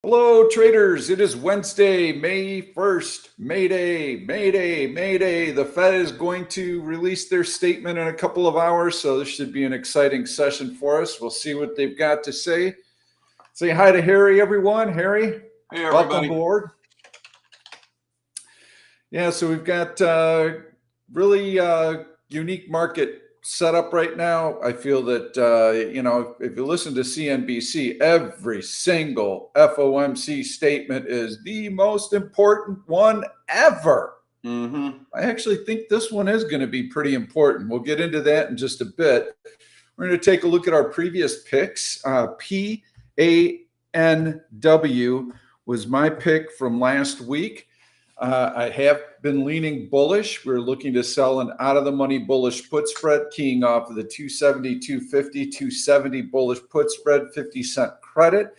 Hello, traders. It is Wednesday, May 1st. Mayday, Mayday, Mayday. The Fed is going to release their statement in a couple of hours, so this should be an exciting session for us. We'll see what they've got to say. Say hi to Harry, everyone. Harry, hey, welcome aboard. Yeah, so we've got really unique market setup right now. I feel that, if you listen to CNBC, every single FOMC statement is the most important one ever. I actually think this one is going to be pretty important. We'll get into that in just a bit. We're going to take a look at our previous picks. PANW was my pick from last week. I have been leaning bullish. We're looking to sell an out-of-the-money bullish put spread, keying off of the 270, 250, 270 bullish put spread, 50-cent credit.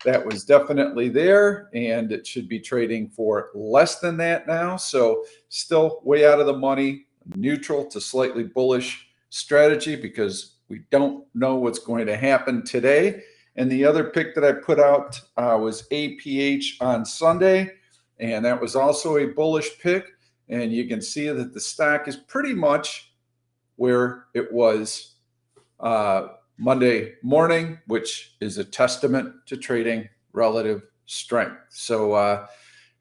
That was definitely there, and it should be trading for less than that now. So still way out of the money, neutral to slightly bullish strategy because we don't know what's going to happen today. And the other pick that I put out was APH on Sunday. And that was also a bullish pick. And you can see that the stock is pretty much where it was Monday morning, which is a testament to trading relative strength. So,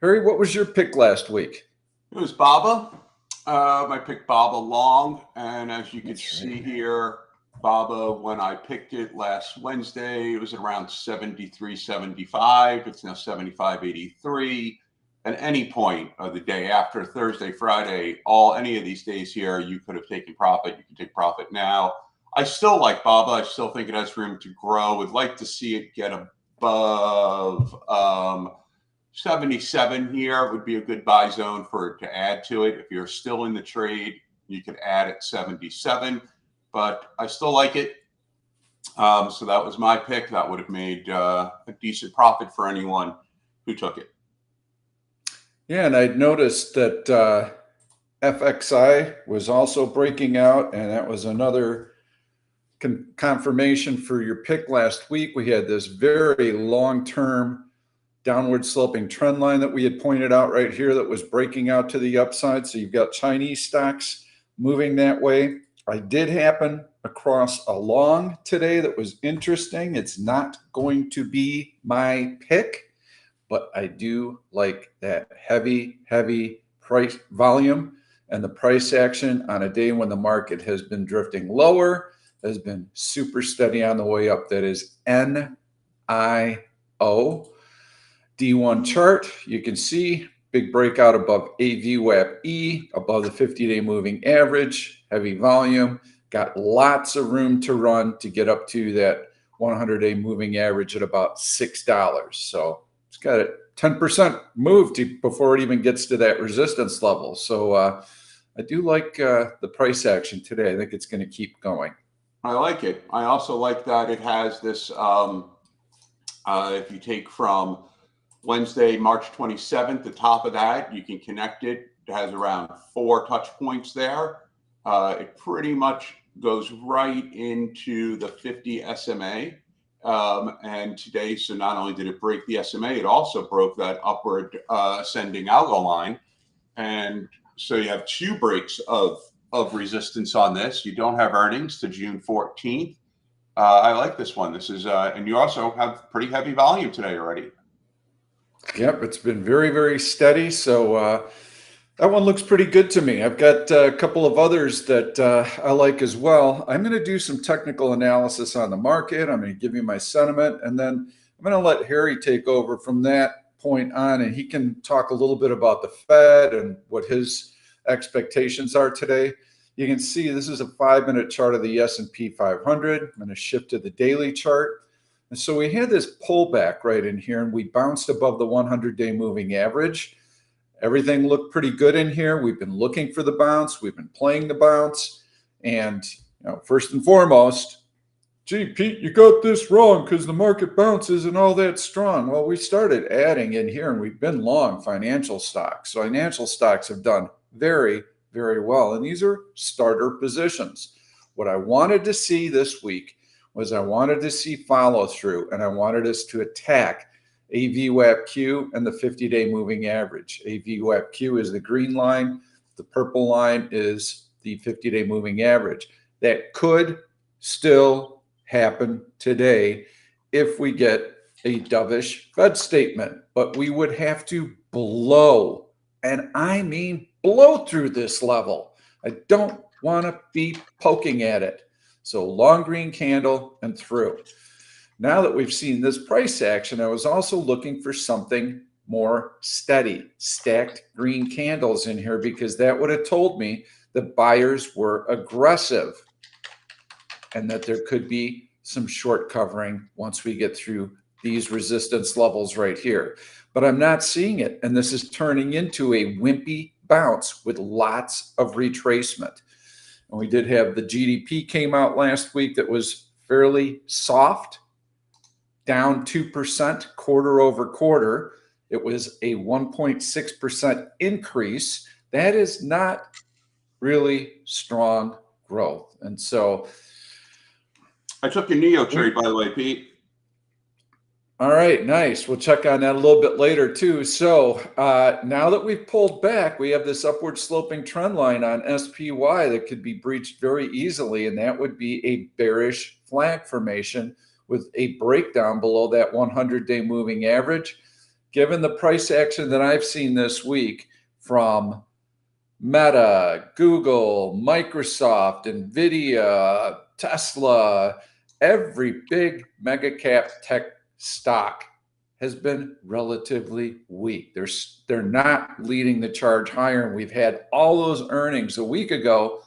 Harry, what was your pick last week? It was BABA. I picked BABA long. And as you can see here, BABA, when I picked it last Wednesday, it was around 73.75. It's now 75.83. At any point of the day after Thursday, Friday, any of these days here, you could have taken profit. You can take profit now. I still like BABA. I still think it has room to grow. Would like to see it get above 77 here. Would be a good buy zone for it to add to it. If you're still in the trade, you could add at 77. But I still like it. So that was my pick. That would have made a decent profit for anyone who took it. Yeah, and I noticed that FXI was also breaking out, and that was another confirmation for your pick last week. We had this very long-term downward sloping trend line that we had pointed out right here that was breaking out to the upside. So you've got Chinese stocks moving that way. I did happen across a long today that was interesting. It's not going to be my pick, but I do like that heavy price volume and the price action on a day when the market has been drifting lower, has been super steady on the way up. That is NIO. D1 chart, you can see big breakout above AVWAP-E, above the 50-day moving average, heavy volume, got lots of room to run to get up to that 100-day moving average at about $6. So it's got a 10% move before it even gets to that resistance level. So I do like the price action today. I think it's going to keep going. I like it. I also like that it has this, if you take from Wednesday, March 27th, the top of that, you can connect it. It has around 4 touch points there. It pretty much goes right into the 50 SMA. And today, so not only did it break the SMA, it also broke that upward ascending algo line. And so you have 2 breaks of resistance on this. You don't have earnings to June 14th. I like this one. This is, and you also have pretty heavy volume today already. Yep, it's been very steady. So that one looks pretty good to me. I've got a couple of others that I like as well. I'm going to do some technical analysis on the market. I'm going to give you my sentiment, and then I'm going to let Harry take over from that point on, and he can talk a little bit about the Fed and what his expectations are today. You can see this is a 5-minute chart of the S&P 500. I'm going to shift to the daily chart. And so we had this pullback right in here, and we bounced above the 100-day moving average. Everything looked pretty good in here. We've been looking for the bounce. We've been playing the bounce. And first and foremost, gee, Pete, you got this wrong because the market bounce isn't all that strong. Well, we started adding in here, and we've been long financial stocks. So financial stocks have done very well. And these are starter positions. What I wanted to see this week was I wanted to see follow through, and I wanted us to attack a VWAP-Q, and the 50-day moving average. A VWAP-Q is the green line. The purple line is the 50-day moving average. That could still happen today if we get a dovish Fed statement, but we would have to blow, and I mean blow through this level. I don't want to be poking at it. So long green candle and through. Now that we've seen this price action, I was also looking for something more steady, stacked green candles in here, because that would have told me that buyers were aggressive and that there could be some short covering once we get through these resistance levels right here. But I'm not seeing it, and this is turning into a wimpy bounce with lots of retracement. And we did have the GDP came out last week that was fairly soft, down 2% quarter over quarter. It was a 1.6% increase. That is not really strong growth. And so I took your NEO trade, by the way, Pete. All right, nice. We'll check on that a little bit later too. So now that we've pulled back, we have this upward sloping trend line on SPY that could be breached very easily, and that would be a bearish flag formation with a breakdown below that 100-day moving average. Given the price action that I've seen this week from Meta, Google, Microsoft, Nvidia, Tesla, every big mega cap tech stock has been relatively weak. They're not leading the charge higher. And we've had all those earnings a week ago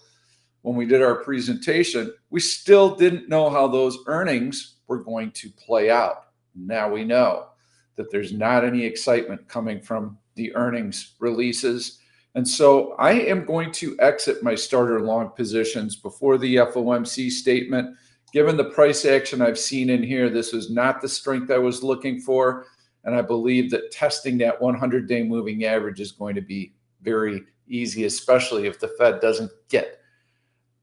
when we did our presentation. We still didn't know how those earnings were going to play out. Now we know that there's not any excitement coming from the earnings releases. And so I am going to exit my starter long positions before the FOMC statement. Given the price action I've seen in here, this is not the strength I was looking for. And I believe that testing that 100-day moving average is going to be very easy, especially if the Fed doesn't get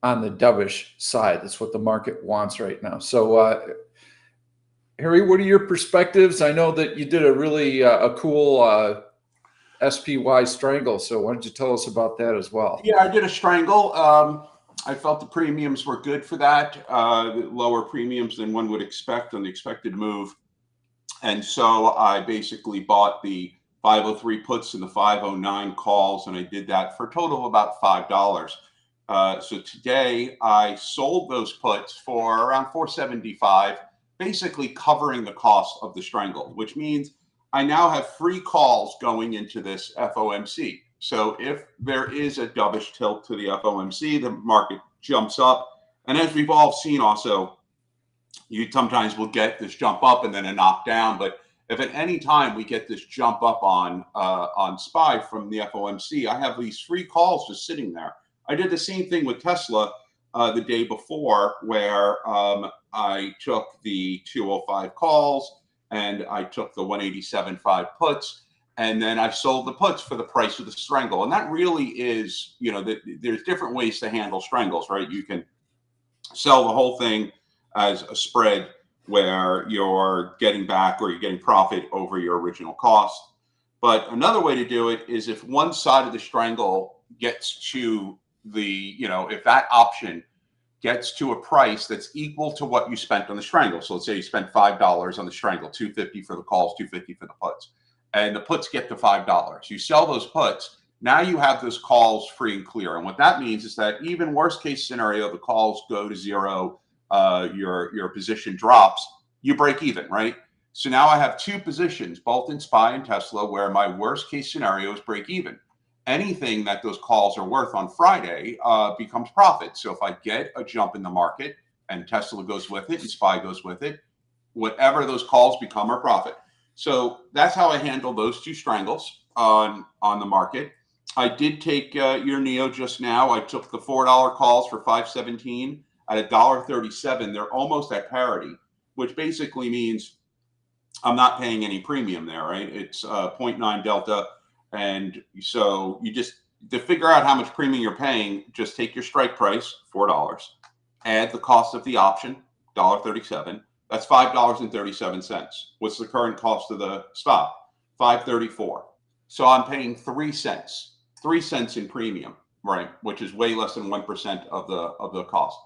on the dovish side. That's what the market wants right now. So, Harry, what are your perspectives? I know that you did a really a cool SPY strangle. So why don't you tell us about that as well? Yeah, I did a strangle. I felt the premiums were good for that, lower premiums than one would expect on the expected move. And so I basically bought the 503 puts and the 509 calls, and I did that for a total of about $5. So today I sold those puts for around $475, basically covering the cost of the strangle, which means I now have free calls going into this FOMC. So if there is a dovish tilt to the FOMC, the market jumps up. And as we've all seen also, you sometimes will get this jump up and then a knockdown. But if at any time we get this jump up on SPY from the FOMC, I have these free calls just sitting there. I did the same thing with Tesla the day before, where I took the 205 calls and I took the 187.5 puts. And then I sold the puts for the price of the strangle. And that really is, there's different ways to handle strangles, right? You can sell the whole thing as a spread where you're getting back or you're getting profit over your original cost. But another way to do it is if one side of the strangle gets to the, if that option gets to a price that's equal to what you spent on the strangle. So let's say you spent $5 on the strangle, $250 for the calls, $250 for the puts. And the puts get to $5. You sell those puts. Now you have those calls free and clear. And what that means is that even worst case scenario, the calls go to zero, your position drops, you break even, right? So now I have two positions, both in SPY and Tesla, where my worst case scenario is break even. Anything that those calls are worth on Friday becomes profit. So if I get a jump in the market and Tesla goes with it and SPY goes with it, whatever those calls become are profit. So that's how I handle those two strangles on the market. I did take your NEO just now. I took the $4 calls for 517 at $1.37. They're almost at parity, which basically means I'm not paying any premium there, right? It's 0.9 delta. And so you just, to figure out how much premium you're paying, just take your strike price, $4, add the cost of the option, $1.37. That's $5.37. What's the current cost of the stock? $5.34. So I'm paying 3 cents, 3 cents in premium, right? Which is way less than 1% of the cost.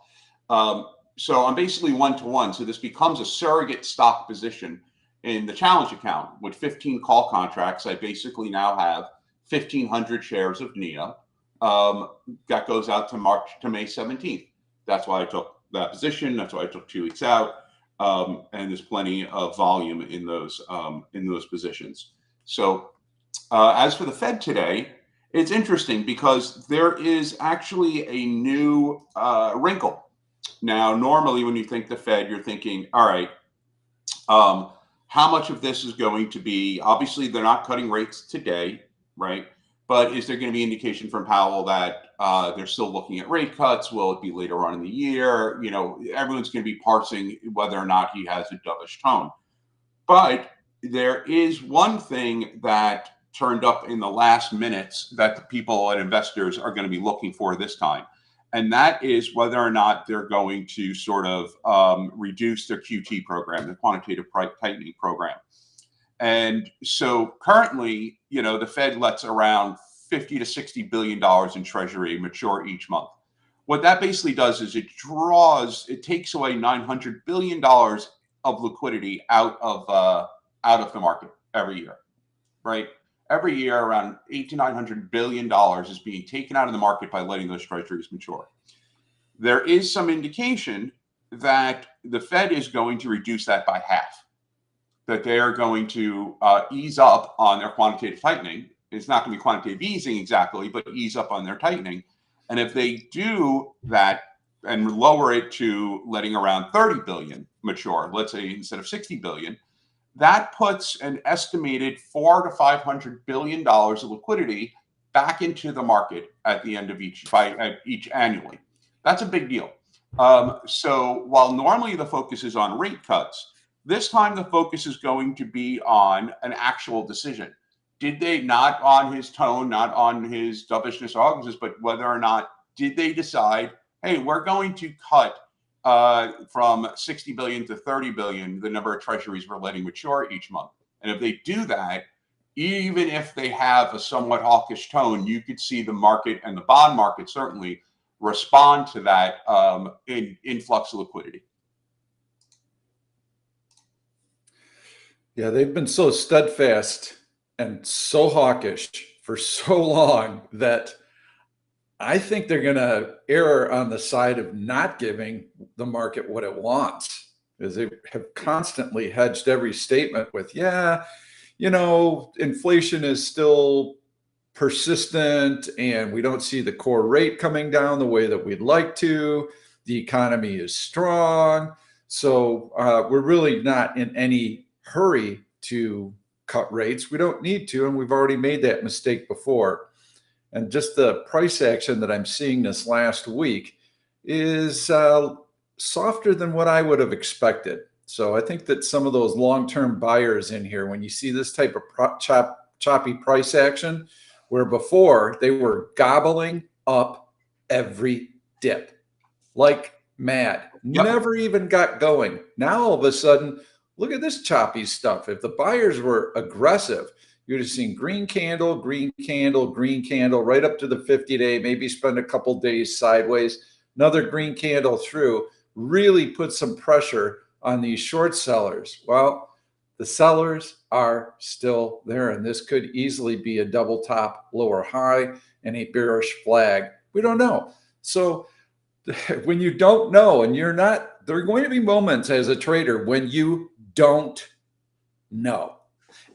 So I'm basically 1-to-1. So this becomes a surrogate stock position in the challenge account. With 15 call contracts, I basically now have 1,500 shares of NEO. That goes out to May 17th. That's why I took that position. That's why I took 2 weeks out. And there's plenty of volume in those positions. So as for the Fed today, it's interesting because there is actually a new wrinkle. Now, normally when you think the Fed, you're thinking, all right, how much of this is going to be, obviously they're not cutting rates today, right? But is there going to be indication from Powell that they're still looking at rate cuts? Will it be later on in the year? You know, everyone's going to be parsing whether or not he has a dovish tone. But there is one thing that turned up in the last minutes that the people and investors are going to be looking for this time. And that is whether or not they're going to sort of reduce their QT program, the quantitative tightening program. And so currently, you know, the Fed lets around $50 to $60 billion in Treasury mature each month. What that basically does is it takes away $900 billion of liquidity out of the market every year, right? Every year, around $800 to $900 billion is being taken out of the market by letting those treasuries mature. There is some indication that the Fed is going to reduce that by half, that they are going to ease up on their quantitative tightening. It's not going to be quantitative easing exactly, but ease up on their tightening. And if they do that and lower it to letting around 30 billion mature, let's say instead of 60 billion, that puts an estimated $400 to $500 billion of liquidity back into the market at the end of each annually. That's a big deal. So while normally the focus is on rate cuts, this time the focus is going to be on an actual decision. Did they, not on his tone, not on his dovishness or hawkishness, but whether or not did they decide, hey, we're going to cut from 60 billion to 30 billion, the number of treasuries we're letting mature each month. And if they do that, even if they have a somewhat hawkish tone, you could see the market and the bond market certainly respond to that influx of liquidity. Yeah, they've been so steadfast and so hawkish for so long that I think they're going to err on the side of not giving the market what it wants, because they have constantly hedged every statement with, yeah, you know, inflation is still persistent and we don't see the core rate coming down the way that we'd like to. The economy is strong. So we're really not in any hurry to cut rates. We don't need to, and we've already made that mistake before. And just the price action that I'm seeing this last week is softer than what I would have expected. So I think that some of those long-term buyers in here, when you see this type of choppy price action, where before they were gobbling up every dip like mad, never even got going. Now all of a sudden, look at this choppy stuff. If the buyers were aggressive, you'd have seen green candle, green candle, green candle, right up to the 50-day, maybe spend a couple days sideways, another green candle through, really put some pressure on these short sellers. Well, the sellers are still there, and this could easily be a double top lower high and a bearish flag. We don't know. So when you don't know and you're not, there are going to be moments as a trader when you don't know.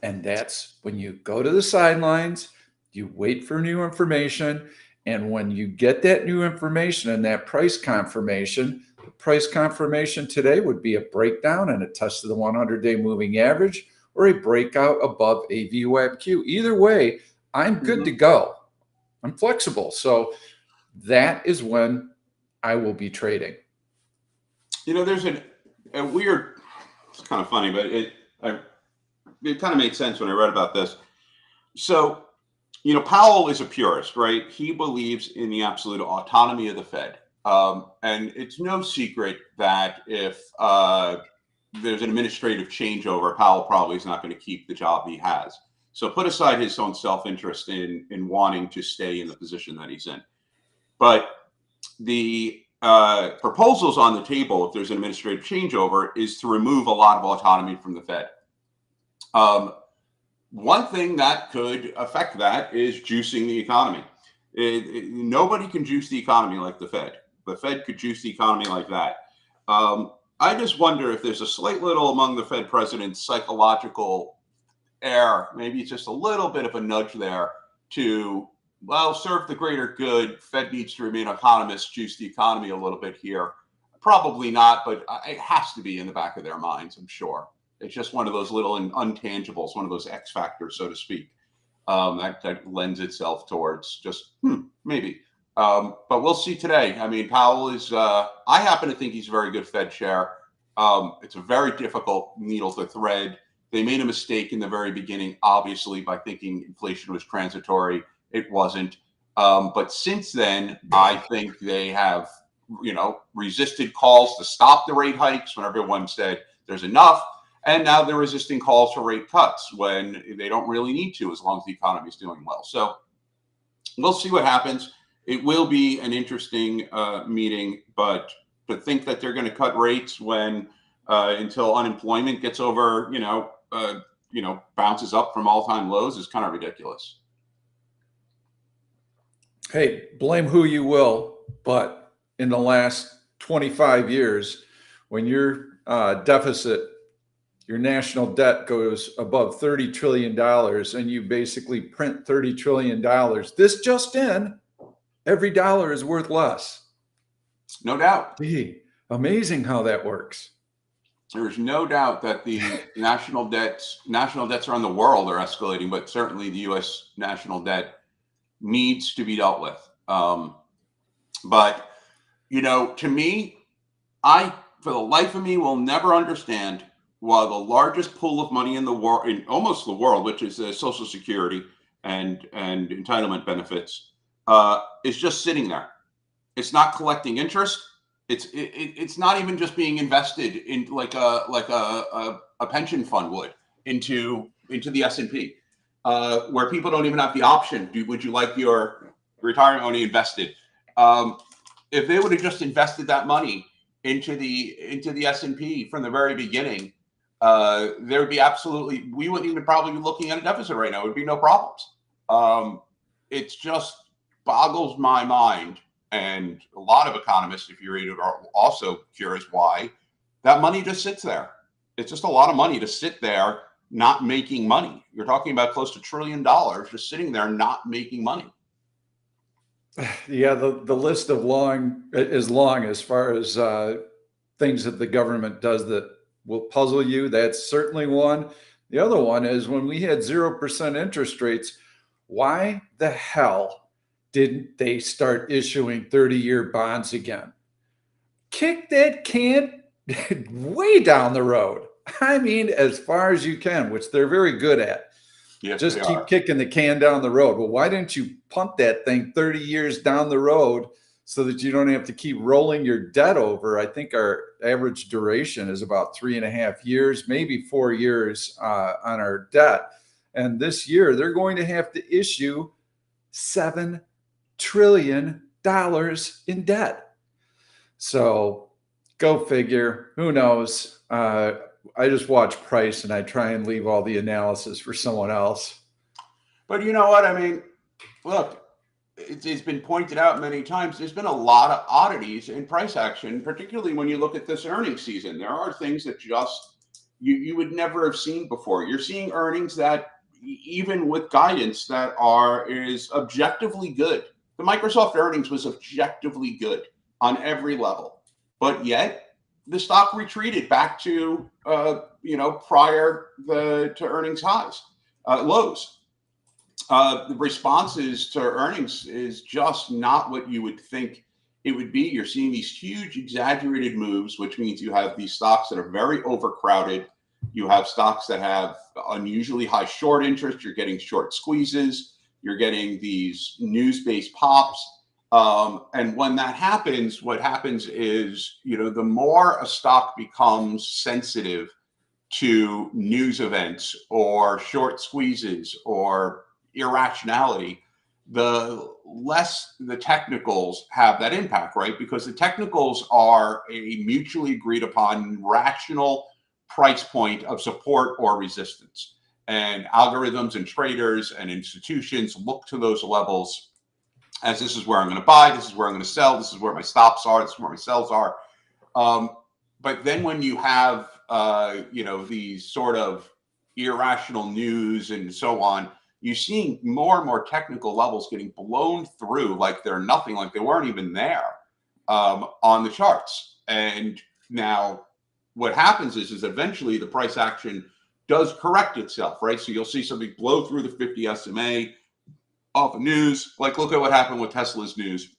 And that's when you go to the sidelines, you wait for new information. And when you get that new information and that price confirmation, the price confirmation today would be a breakdown and a test of the 100-day moving average or a breakout above a VWAP-Q. Either way, I'm good to go. I'm flexible. So that is when I will be trading. You know, there's a weird, it's kind of funny, but it kind of made sense when I read about this. So, you know, Powell is a purist, right? He believes in the absolute autonomy of the Fed. And it's no secret that if there's an administrative changeover. Powell probably is not going to keep the job he has. So put aside his own self-interest in wanting to stay in the position that he's in. But the proposals on the table, if there's an administrative changeover, is to remove a lot of autonomy from the Fed. One thing that could affect that is juicing the economy. Nobody can juice the economy like the Fed. The Fed could juice the economy like that. I just wonder if there's a slight little among the Fed president's psychological error, maybe it's just a little bit of a nudge there to, well, serve the greater good. Fed needs to remain autonomous, juice the economy a little bit here. Probably not, but it has to be in the back of their minds, I'm sure. It's just one of those little untangibles, one of those X factors, so to speak, that lends itself towards just maybe. But we'll see today. I mean, Powell is, I happen to think he's a very good Fed chair. It's a very difficult needle to thread. They made a mistake in the very beginning, obviously, by thinking inflation was transitory. It wasn't. But since then, I think they have, resisted calls to stop the rate hikes when everyone said there's enough. And now they're resisting calls for rate cuts when they don't really need to, as long as the economy is doing well. So we'll see what happens. It will be an interesting meeting, but to think that they're going to cut rates when until unemployment gets over, bounces up from all-time lows is kind of ridiculous. Hey, blame who you will, but in the last 25 years, when your deficit, your national debt goes above $30 trillion and you basically print $30 trillion, this just in, every dollar is worth less. No doubt. Gee, amazing how that works. There's no doubt that the national debts around the world are escalating, but certainly the U.S. national debt needs to be dealt with. But, to me, for the life of me, will never understand why the largest pool of money in the world, in almost the world, which is Social Security and entitlement benefits, is just sitting there. It's not collecting interest. It's not even just being invested in like a pension fund would into the S&P, where people don't even have the option. Would you like your retirement money invested? If they would have just invested that money into the S&P from the very beginning, there would be we wouldn't even probably be looking at a deficit right now. It would be no problems. It's just boggles my mind. And a lot of economists, if you read it, are also curious why that money just sits there. It's just a lot of money to sit there not making money. You're talking about close to $1 trillion just sitting there not making money. Yeah, the list is long as far as things that the government does that will puzzle you. That's certainly one. The other one is when we had 0% interest rates, why the hell didn't they start issuing 30-year bonds again? Kick that can way down the road. I mean, as far as you can, which they're very good at. Yes, just keep kicking the can down the road. Well, why didn't you punt that thing 30 years down the road so that you don't have to keep rolling your debt over? I think our average duration is about 3.5 years, maybe 4 years on our debt. And this year, they're going to have to issue $7 trillion in debt. So go figure. Who knows? I just watch price and I try and leave all the analysis for someone else. But you know what? I mean, look, it's been pointed out many times. There's been a lot of oddities in price action, particularly when you look at this earnings season. There are things that just you would never have seen before. You're seeing earnings that, even with guidance, that is objectively good. The Microsoft earnings was objectively good on every level, but yet the stock retreated back to prior to earnings lows. The responses to earnings is just not what you would think it would be. You're seeing these huge exaggerated moves, which means you have these stocks that are very overcrowded. You have stocks that have unusually high short interest. You're getting short squeezes. You're getting these news-based pops. And when that happens, what happens is, the more a stock becomes sensitive to news events or short squeezes or irrationality, the less the technicals have that impact, right? Because the technicals are a mutually agreed upon rational price point of support or resistance. And algorithms and traders and institutions look to those levels as this is where I'm going to buy, this is where I'm going to sell, this is where my stops are, this is where my sells are. But then when you have, these sort of irrational news and so on, you're seeing more and more technical levels getting blown through like they're nothing, like they weren't even there on the charts. And now what happens is eventually the price action does correct itself, right? So you'll see something blow through the 50 SMA off of news. Like, look at what happened with Tesla's news.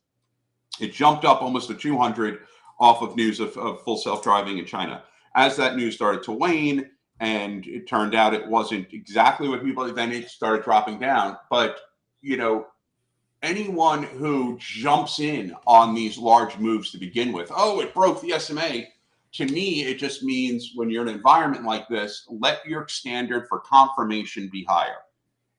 It jumped up almost to 200 off of news of full self-driving in China. As that news started to wane, and it turned out it wasn't exactly what people, then it started dropping down. But, anyone who jumps in on these large moves to begin with, oh, it broke the SMA. To me, it just means when you're in an environment like this, let your standard for confirmation be higher.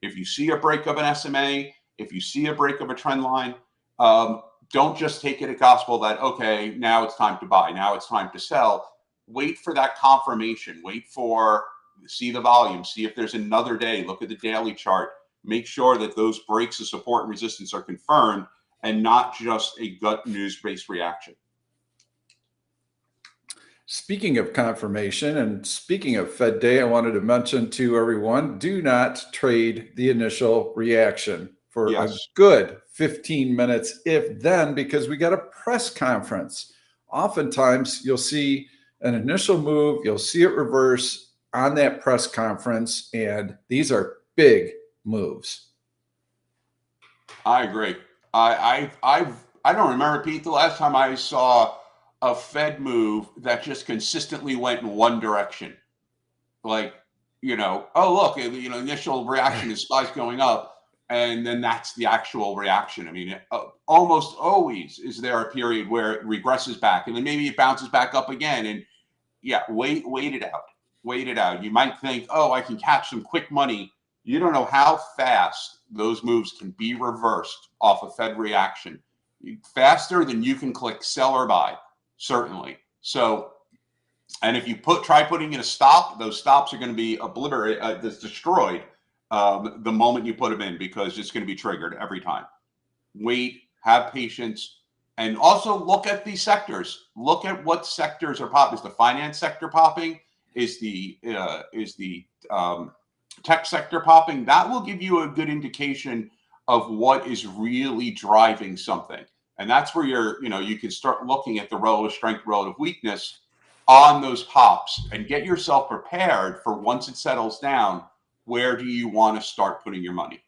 If you see a break of an SMA, if you see a break of a trend line, don't just take it at gospel that, okay, now it's time to buy, now it's time to sell. Wait for that confirmation. Wait for, see the volume, see if there's another day, look at the daily chart. Make sure that those breaks of support and resistance are confirmed and not just a gut news-based reaction. Speaking of confirmation and speaking of Fed Day, I wanted to mention to everyone, do not trade the initial reaction for a good 15 minutes, if then, because we got a press conference. Oftentimes you'll see an initial move, you'll see it reverse on that press conference, and these are big moves. I agree. I don't remember, Pete, the last time I saw a Fed move that just consistently went in one direction. Like, oh, look, initial reaction is spice going up, and then that's the actual reaction. I mean, almost always is there a period where it regresses back, and then maybe it bounces back up again. And yeah, wait it out. Wait it out. You might think, oh, I can catch some quick money. You don't know how fast those moves can be reversed off a Fed reaction. Faster than you can click sell or buy. Certainly. So, and if you try putting in a stop, those stops are going to be destroyed the moment you put them in, because it's going to be triggered every time. Wait, have patience, and also look at these sectors. Look at what sectors are popping. Is the finance sector popping? Is the tech sector popping? That will give you a good indication of what is really driving something. And that's where you can start looking at the relative strength, relative weakness on those pops and get yourself prepared for once it settles down, where do you want to start putting your money?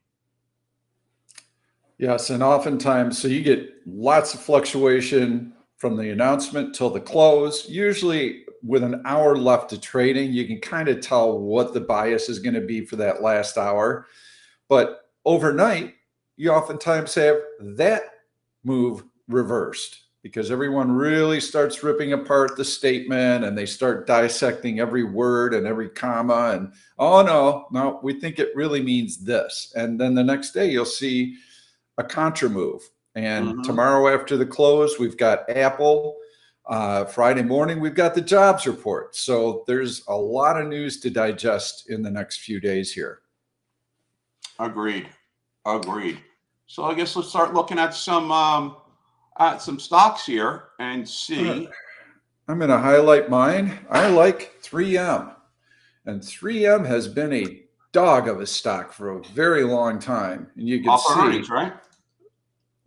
Yes, and oftentimes, so you get lots of fluctuation from the announcement till the close. Usually with an hour left to trading, you can kind of tell what the bias is going to be for that last hour. But overnight, you oftentimes have that move reversed because everyone really starts ripping apart the statement and they start dissecting every word and every comma and, oh, no, we think it really means this. And then the next day you'll see a contra move. And tomorrow after the close, we've got Apple. Friday morning, we've got the jobs report. So there's a lot of news to digest in the next few days here. Agreed. So I guess let's start looking at some stocks here and see. I'm going to highlight mine. I like 3M. And 3M has been a dog of a stock for a very long time. And you can see earnings, right?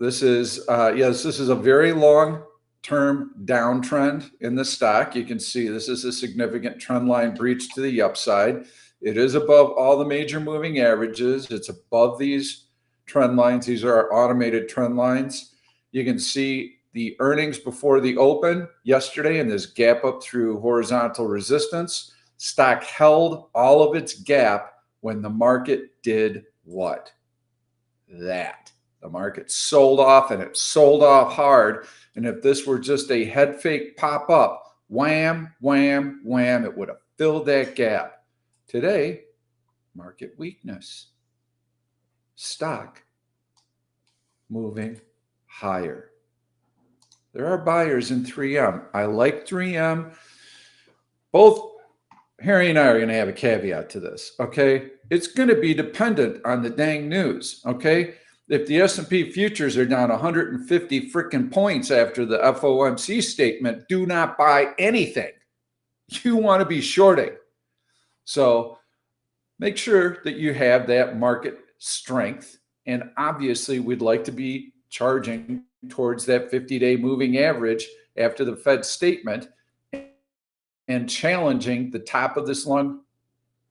This is, yes, this is a very long-term downtrend in the stock. You can see this is a significant trend line breach to the upside. It is above all the major moving averages. It's above these trend lines. These are our automated trend lines. You can see the earnings before the open yesterday and this gap up through horizontal resistance. Stock held all of its gap when the market did what? That. The market sold off, and it sold off hard. And if this were just a head fake pop up, wham, wham, wham, it would have filled that gap. Today, market weakness. Stock moving higher. There are buyers in 3M. I like 3M. Both Harry and I are going to have a caveat to this, okay? It's going to be dependent on the dang news, okay? If the S&P futures are down 150 freaking points after the FOMC statement, do not buy anything. You want to be shorting. So make sure that you have that market strength. And obviously, we'd like to be charging towards that 50-day moving average after the Fed statement and challenging the top of this long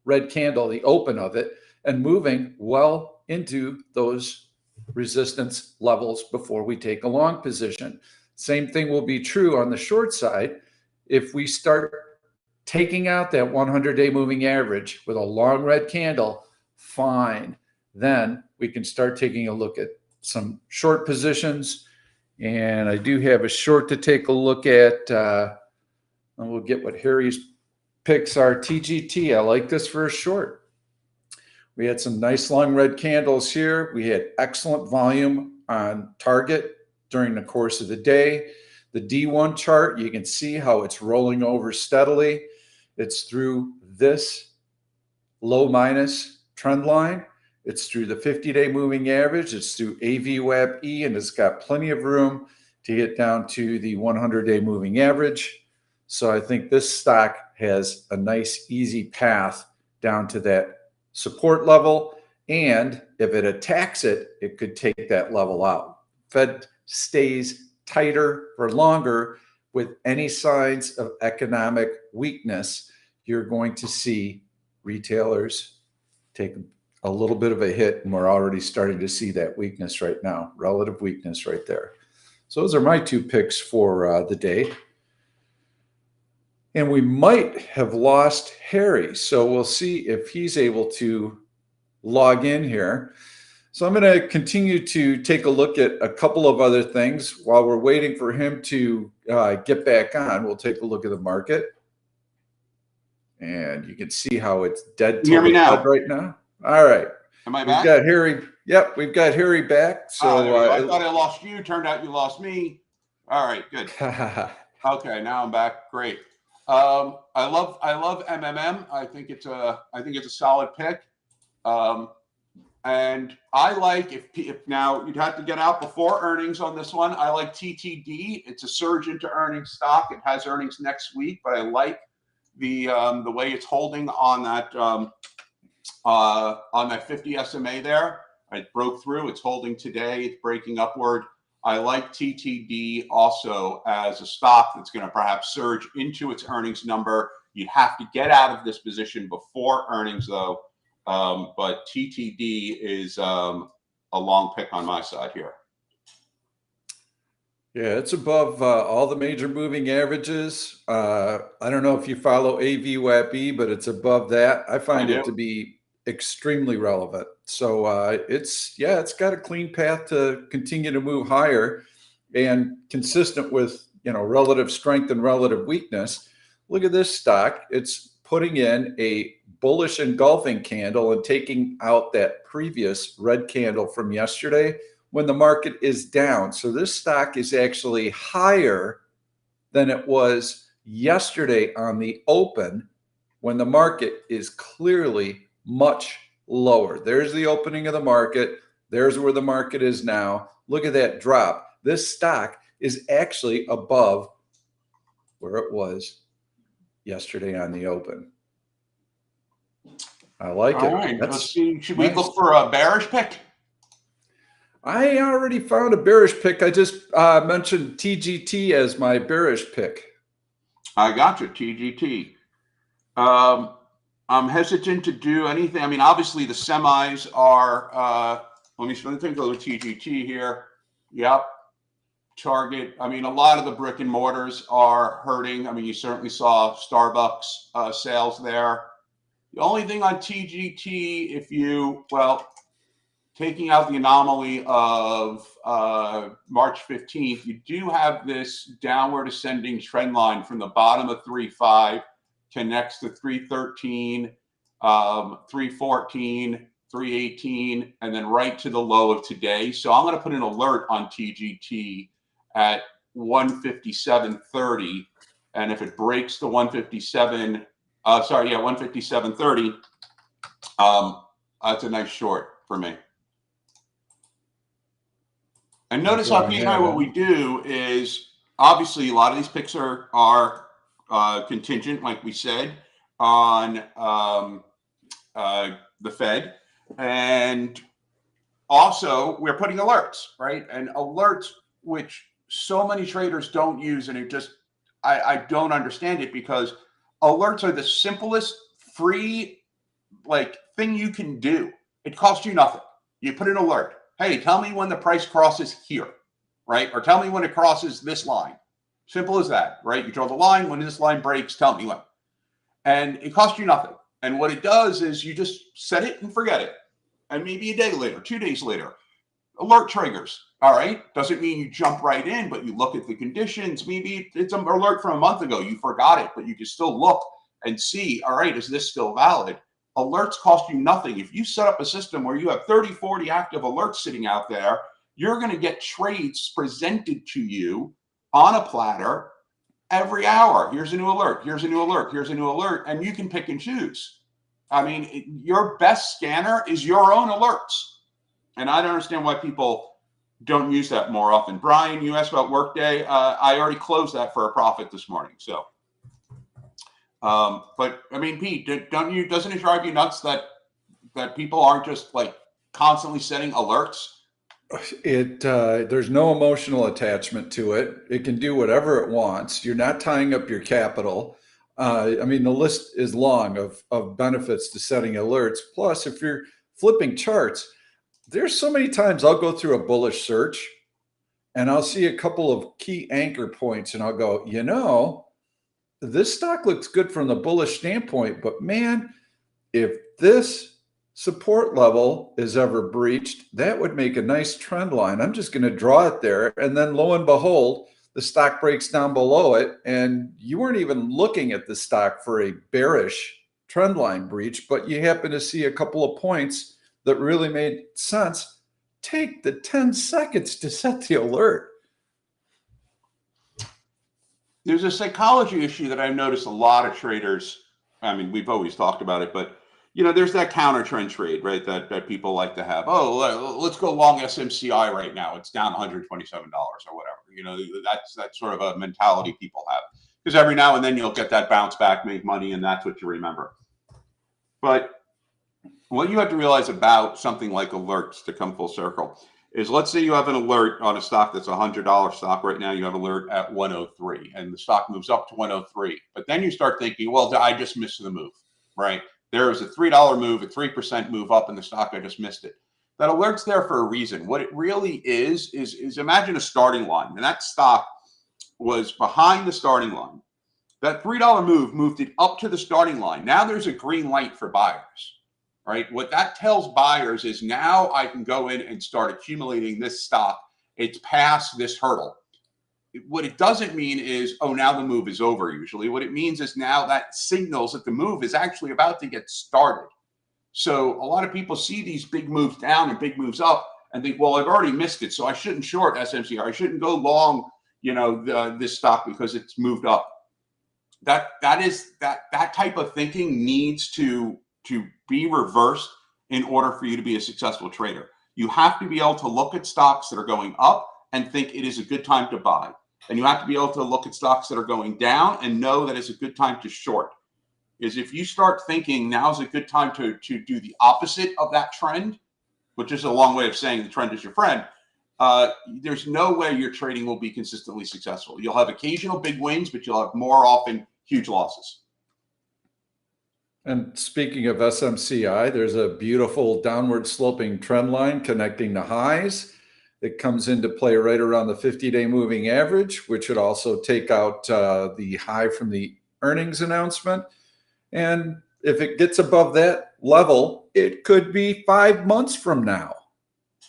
red candle, the open of it, and moving well into those resistance levels before we take a long position. Same thing will be true on the short side. If we start taking out that 100-day moving average with a long red candle, fine. Then we can start taking a look at some short positions. And I do have a short to take a look at. And we'll get what Harry's picks are. TGT, I like this for a short. We had some nice long red candles here. We had excellent volume on target during the course of the day. The D1 chart, you can see how it's rolling over steadily. It's through this low minus trend line. It's through the 50-day moving average. It's through AVWAP-E, and it's got plenty of room to get down to the 100-day moving average. So I think this stock has a nice, easy path down to that support level. And if it attacks it, it could take that level out. Fed stays tighter for longer with any signs of economic weakness. You're going to see retailers take a little bit of a hit, and we're already starting to see that weakness right now, relative weakness right there. So those are my two picks for the day. And we might have lost Harry, so we'll see if he's able to log in here. So I'm going to continue to take a look at a couple of other things while we're waiting for him to get back on. We'll take a look at the market. And you can see how it's dead to the head right now. All right. Am I back? We've got Harry. Yep, we've got Harry back. So I thought I lost you. Turned out you lost me. All right, good. Okay, now I'm back. Great. I love MMM. I think it's a solid pick. And I like if now you'd have to get out before earnings on this one. I like TTD. It's a surge into earnings stock. It has earnings next week, but I like the way it's holding on that 50 SMA there. It broke through. It's holding today. It's breaking upward. I like TTD also as a stock that's going to perhaps surge into its earnings number. You'd have to get out of this position before earnings, though. But TTD is a long pick on my side here. Yeah, it's above all the major moving averages. I don't know if you follow AVWAP-E, but it's above that. I find it to be extremely relevant. So it's got a clean path to continue to move higher, and consistent with relative strength and relative weakness. Look at this stock. It's putting in a bullish engulfing candle and taking out that previous red candle from yesterday when the market is down. So this stock is actually higher than it was yesterday on the open when the market is clearly much lower. There's the opening of the market. There's where the market is now. Look at that drop. This stock is actually above where it was yesterday on the open. I like it. All right, let's see. Should we look for a bearish pick? I already found a bearish pick. I just mentioned TGT as my bearish pick. I got you, TGT. I'm hesitant to do anything. I mean, obviously the semis are, let me take a look at TGT here. Yep. Target. I mean, a lot of the brick and mortars are hurting. I mean, you certainly saw Starbucks sales there. The only thing on TGT, taking out the anomaly of March 15th, you do have this downward ascending trend line from the bottom of 3.5, connects to 313, 314, 318, and then right to the low of today. So I'm going to put an alert on TGT at 157.30. And if it breaks the 157.30, that's a nice short for me. And notice how Pete and I, what we do is obviously a lot of these picks are contingent, like we said, on the Fed. And also we're putting alerts, right? And alerts, which so many traders don't use. And it just, I don't understand it, because alerts are the simplest free thing you can do. It costs you nothing. You put an alert. Hey, tell me when the price crosses here, right? Or tell me when it crosses this line. Simple as that, right? You draw the line. When this line breaks, tell me when. And it costs you nothing. And what it does is you just set it and forget it. And maybe a day later, 2 days later, alert triggers. All right. Doesn't mean you jump right in, but you look at the conditions. Maybe it's an alert from a month ago. You forgot it, but you can still look and see, all right, is this still valid? Alerts cost you nothing. If you set up a system where you have 30, 40 active alerts sitting out there, you're going to get trades presented to you on a platter every hour. Here's a new alert. Here's a new alert. Here's a new alert. And you can pick and choose. I mean, your best scanner is your own alerts. And I don't understand why people don't use that more often. Brian, you asked about Workday. I already closed that for a profit this morning. So. But I mean, Pete, doesn't it drive you nuts that people aren't just constantly setting alerts? There's no emotional attachment to it. It can do whatever it wants. You're not tying up your capital. I mean, the list is long of benefits to setting alerts. Plus, if you're flipping charts, there's so many times I'll go through a bullish search and I'll see a couple of key anchor points and I'll go, this stock looks good from the bullish standpoint, but man, if this support level is ever breached, that would make a nice trend line. I'm just going to draw it there. And then lo and behold, the stock breaks down below it. And you weren't even looking at the stock for a bearish trend line breach, but you happen to see a couple of points that really made sense. Take the 10 seconds to set the alert. There's a psychology issue that I've noticed a lot of traders. I mean, we've always talked about it, but there's that counter trend trade, right? That people like to have. Oh, let's go long SMCI right now. It's down $127 or whatever. That's sort of a mentality people have, because every now and then you'll get that bounce back, make money, and that's what you remember. But what you have to realize about something like alerts, to come full circle, is let's say you have an alert on a stock that's a $100 stock right now. You have an alert at 103 and the stock moves up to 103. But then you start thinking, well, I just missed the move, right? There was a $3 move, a 3% move up in the stock. I just missed it. That alert's there for a reason. What it really is imagine a starting line. And that stock was behind the starting line. That $3 move moved it up to the starting line. Now there's a green light for buyers. Right? What that tells buyers is now I can go in and start accumulating this stock. It's past this hurdle. What it doesn't mean is, oh, now the move is over usually. What it means is now that signals that the move is actually about to get started. So a lot of people see these big moves down and big moves up and think, well, I've already missed it, so I shouldn't short SMCR. I shouldn't go long, this stock because it's moved up. That type of thinking needs to be reversed in order for you to be a successful trader. You have to be able to look at stocks that are going up and think it is a good time to buy. And you have to be able to look at stocks that are going down and know that it's a good time to short. Is if you start thinking now's a good time to do the opposite of that trend, which is a long way of saying the trend is your friend, there's no way your trading will be consistently successful. You'll have occasional big wins, but you'll have more often huge losses. And speaking of SMCI, there's a beautiful downward sloping trend line connecting the highs. It comes into play right around the 50-day moving average, which would also take out the high from the earnings announcement. And if it gets above that level, it could be 5 months from now.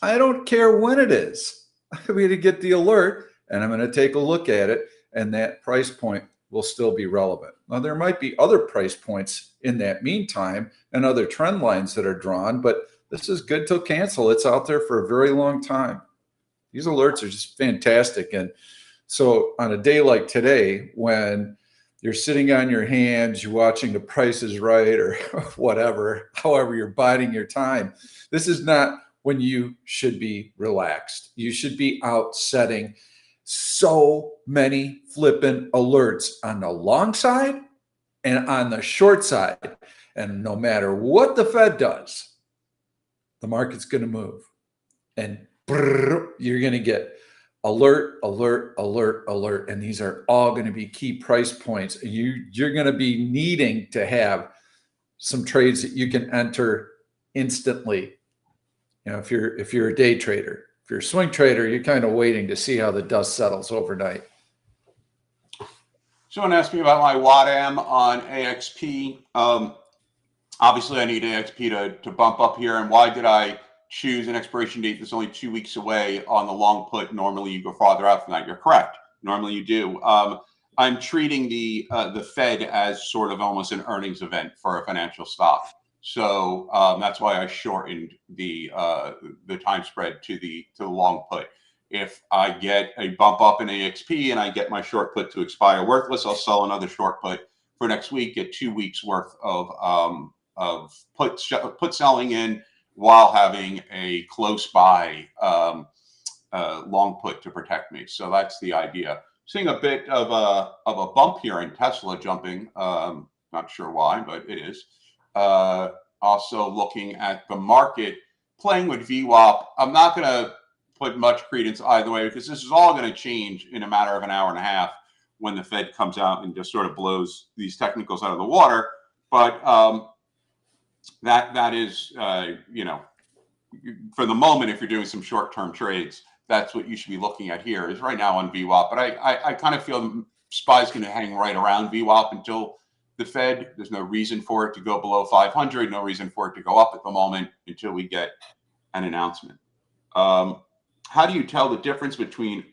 I don't care when it is. I'm going to get the alert and I'm going to take a look at it, and that price point will still be relevant. Now, there might be other price points in that meantime and other trend lines that are drawn, but this is good till cancel. It's out there for a very long time. These alerts are just fantastic. And so on a day like today, when you're sitting on your hands, you're watching The Price is Right or whatever, however you're biding your time, this is not when you should be relaxed. You should be out setting so many flippin' alerts on the long side and on the short side. And no matter what the Fed does, the market's going to move. And you're going to get alert, alert, alert, alert. And these are all going to be key price points. You're going to be needing to have some trades that you can enter instantly. You know, if you're a day trader, if you're a swing trader, you're kind of waiting to see how the dust settles overnight. Someone asked me about my WATAM on AXP. Obviously, I need AXP to bump up here. And why did I choose an expiration date that's only 2 weeks away on the long put? Normally, you go farther out than that. You're correct. Normally, you do. I'm treating the Fed as sort of almost an earnings event for a financial stock. So that's why I shortened the time spread to the long put. If I get a bump up in AXP and I get my short put to expire worthless, I'll sell another short put for next week, get 2 weeks worth of put selling in while having a close by long put to protect me. So that's the idea. Seeing a bit of a bump here in Tesla jumping. Not sure why, but it is. Also looking at the market, playing with VWAP. I'm not going to put much credence either way, because this is all going to change in a matter of an hour and a half when the Fed comes out and just sort of blows these technicals out of the water. But that is, you know, for the moment, if you're doing some short-term trades, that's what you should be looking at here, is right now on VWAP. But I kind of feel SPY's going to hang right around VWAP until the Fed. There's no reason for it to go below 500, no reason for it to go up at the moment until we get an announcement. How do you tell the difference between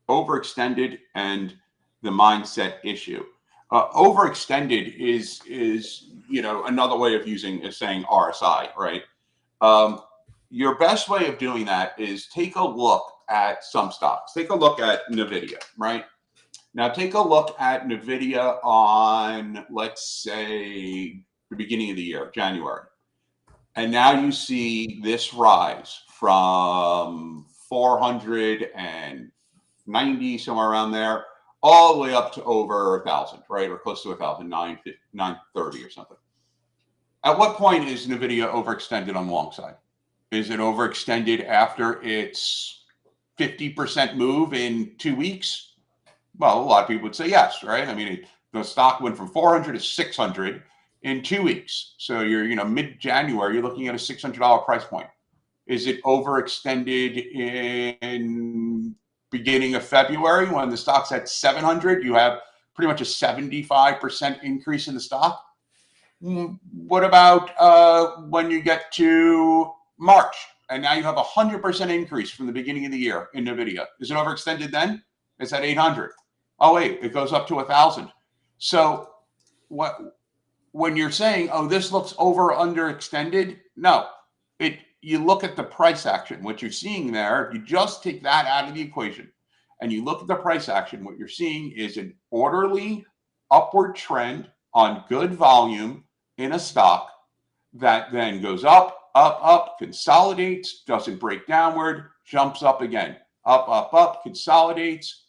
overextended and the mindset issue? Overextended is you know, another way of saying RSI, right? Your best way of doing that is take a look at some stocks. Take a look at NVIDIA, right? Now take a look at NVIDIA on, let's say, the beginning of the year, January. And now you see this rise from 490, somewhere around there, all the way up to over 1,000, right? Or close to 1,000, 930 or something. At what point is NVIDIA overextended on the long side? Is it overextended after its 50% move in 2 weeks? Well, a lot of people would say yes, right? I mean, the stock went from 400 to 600 in 2 weeks. So you're, you know, mid-January, you're looking at a $600 price point. Is it overextended in beginning of February when the stock's at 700? You have pretty much a 75% increase in the stock. What about when you get to March and now you have a 100% increase from the beginning of the year in NVIDIA? Is it overextended then? It's at 800. Oh wait, it goes up to 1,000. So when you're saying, oh, this looks over or underextended, no, you look at the price action. What you're seeing there, if you just take that out of the equation and you look at the price action, what you're seeing is an orderly upward trend on good volume in a stock that then goes up, up, up, consolidates, doesn't break downward, jumps up again, up, up, up, consolidates,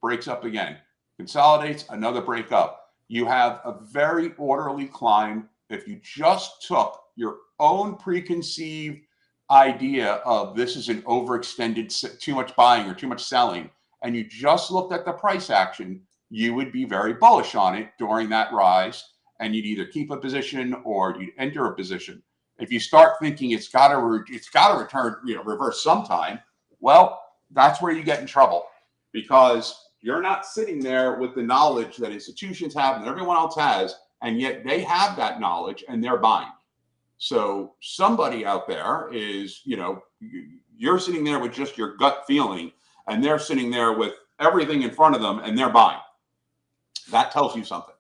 breaks up again, consolidates, another break up. You have a very orderly climb. If you just took your own preconceived idea of this is an overextended, too much buying or too much selling, and you just looked at the price action, you would be very bullish on it during that rise, and you'd either keep a position or you'd enter a position. If you start thinking it's got to return, you know, reverse sometime, well, that's where you get in trouble, because you're not sitting there with the knowledge that institutions have and everyone else has, and yet they have that knowledge and they're buying. So somebody out there is, you know, You're sitting there with just your gut feeling, and they're sitting there with everything in front of them, and they're buying. That tells you something.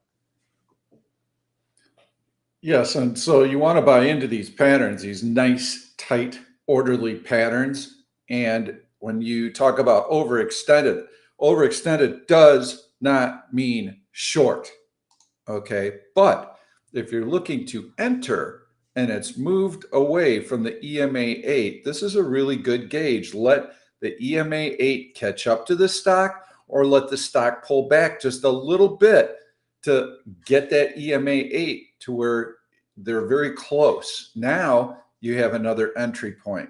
Yes, and so you want to buy into these patterns, these nice, tight, orderly patterns. And when you talk about overextended, overextended does not mean short. Okay. But if you're looking to enter and it's moved away from the EMA 8, this is a really good gauge. Let the EMA 8 catch up to the stock, or let the stock pull back just a little bit to get that EMA 8 to where they're very close. Now you have another entry point.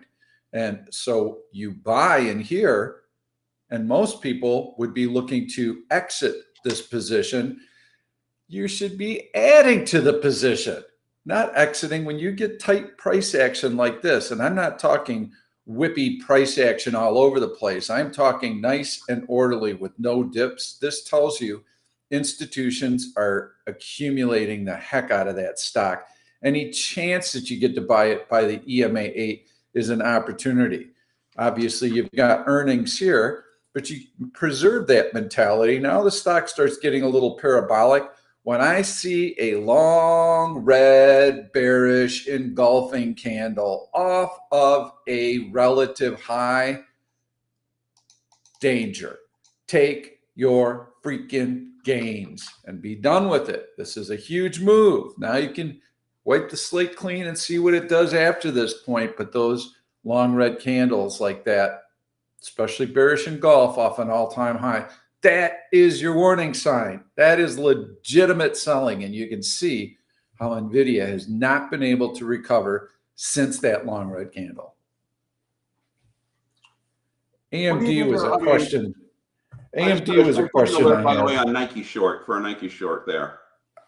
And so you buy in here, and most people would be looking to exit this position. You should be adding to the position, not exiting. When you get tight price action like this, and I'm not talking whippy price action all over the place, I'm talking nice and orderly with no dips. This tells you institutions are accumulating the heck out of that stock. Any chance that you get to buy it by the EMA 8 is an opportunity. Obviously, you've got earnings here, but you preserve that mentality. Now the stock starts getting a little parabolic. When I see a long red bearish engulfing candle off of a relative high, danger. Take your freaking gains and be done with it. This is a huge move. Now you can wipe the slate clean and see what it does after this point. But those long red candles like that, especially bearish engulf off an all-time high, that is your warning sign. That is legitimate selling. And you can see how NVIDIA has not been able to recover since that long red candle. AMD was a question. AMD was a question I had. By the way, on Nike short, for a Nike short there.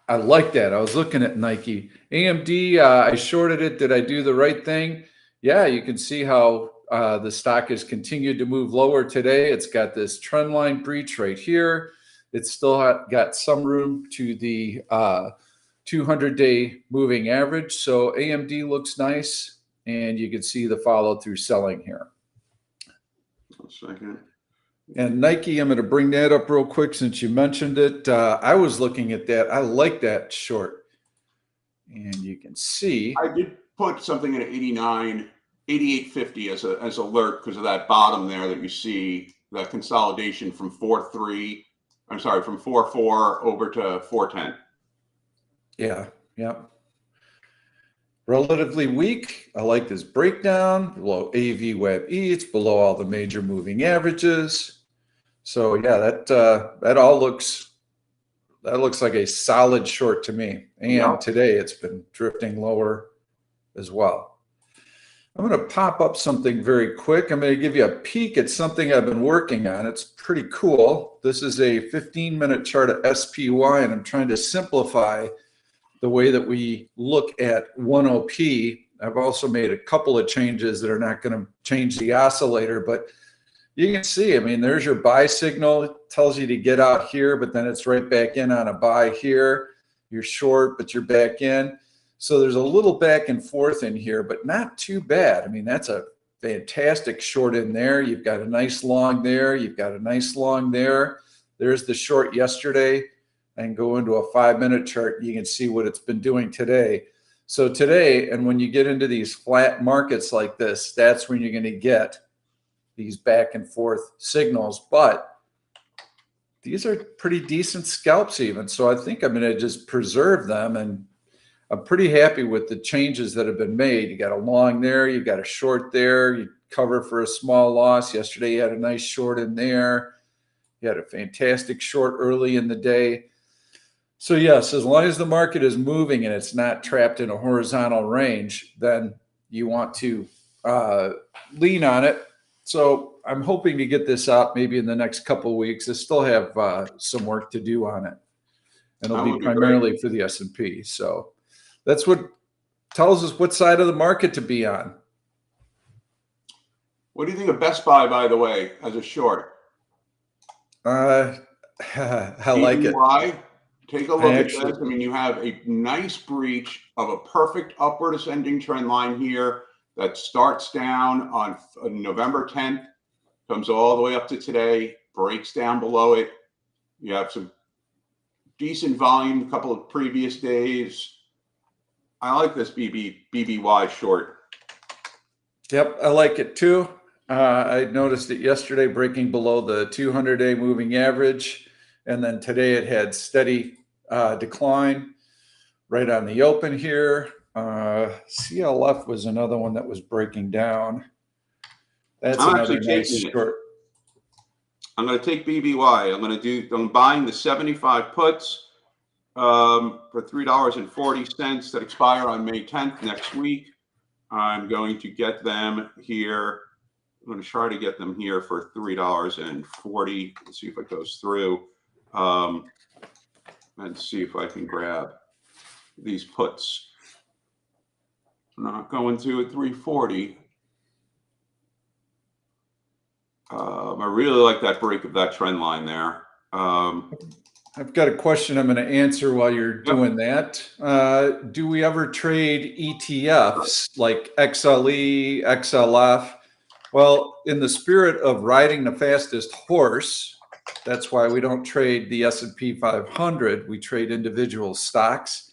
I like that. I was looking at Nike. AMD, I shorted it. Did I do the right thing? Yeah, you can see how the stock has continued to move lower today. It's got this trend line breach right here. It's still got some room to the 200-day moving average. So AMD looks nice, and you can see the follow-through selling here. 1 second. And Nike, I'm going to bring that up real quick since you mentioned it. I was looking at that. I like that short. And you can see. I did put something at 89, 88.50 as alert because of that bottom there that you see, that consolidation from 4.3. I'm sorry, from 4.4 over to 4.10. Yeah, yeah. Relatively weak. I like this breakdown below AV Web E. It's below all the major moving averages. So yeah, that all looks like a solid short to me. And yep. Today it's been drifting lower as well. I'm going to pop up something very quick. I'm going to give you a peek at something I've been working on. It's pretty cool. This is a 15-minute chart of SPY, and I'm trying to simplify the way that we look at 10P. I've also made a couple of changes that are not going to change the oscillator, but you can see, I mean, there's your buy signal. It tells you to get out here, but then it's right back in on a buy here. You're short, but you're back in. So there's a little back and forth in here, but not too bad. I mean, that's a fantastic short in there. You've got a nice long there. You've got a nice long there. There's the short yesterday. And go into a 5-minute chart, you can see what it's been doing today. So today, and when you get into these flat markets like this, that's when you're going to get these back and forth signals. But these are pretty decent scalps even. So I think I'm going to just preserve them. And I'm pretty happy with the changes that have been made. You got a long there. You got a short there. You cover for a small loss. Yesterday, you had a nice short in there. You had a fantastic short early in the day. So yes, as long as the market is moving and it's not trapped in a horizontal range, then you want to lean on it. So I'm hoping to get this out maybe in the next couple of weeks. I still have some work to do on it. And it'll be primarily for the S&P. So that's what tells us what side of the market to be on. What do you think of Best Buy, by the way, as a short? I like it. Take a look at this. I mean, you have a nice breach of a perfect upward ascending trend line here. that starts down on November 10th, comes all the way up to today, breaks down below it. You have some decent volume a couple of previous days. I like this BBY short. Yep, I like it too. I noticed it yesterday breaking below the 200-day moving average, and then today it had steady decline right on the open here. CLF was another one that was breaking down. That's I'm another actually nice taking it. short. I'm going to take BBY. I'm buying the 75 puts for $3.40 that expire on May 10th next week. I'm going to get them here. I'm going to try to get them here for $3.40. Let's see if it goes through. And see if I can grab these puts. Not going through at 340. I really like that break of that trend line there. I've got a question I'm going to answer while you're doing that. Do we ever trade ETFs like XLE, XLF? Well, in the spirit of riding the fastest horse, that's why we don't trade the S&P 500. We trade individual stocks.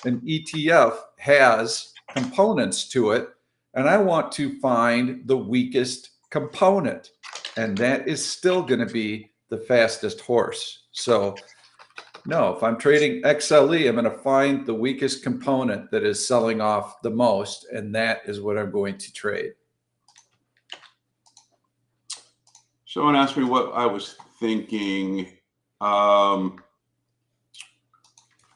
An ETF has components to it, and I want to find the weakest component, and that is still going to be the fastest horse. So no, if I'm trading XLE, I'm going to find the weakest component that is selling off the most, and that is what I'm going to trade. Someone asked me what I was thinking about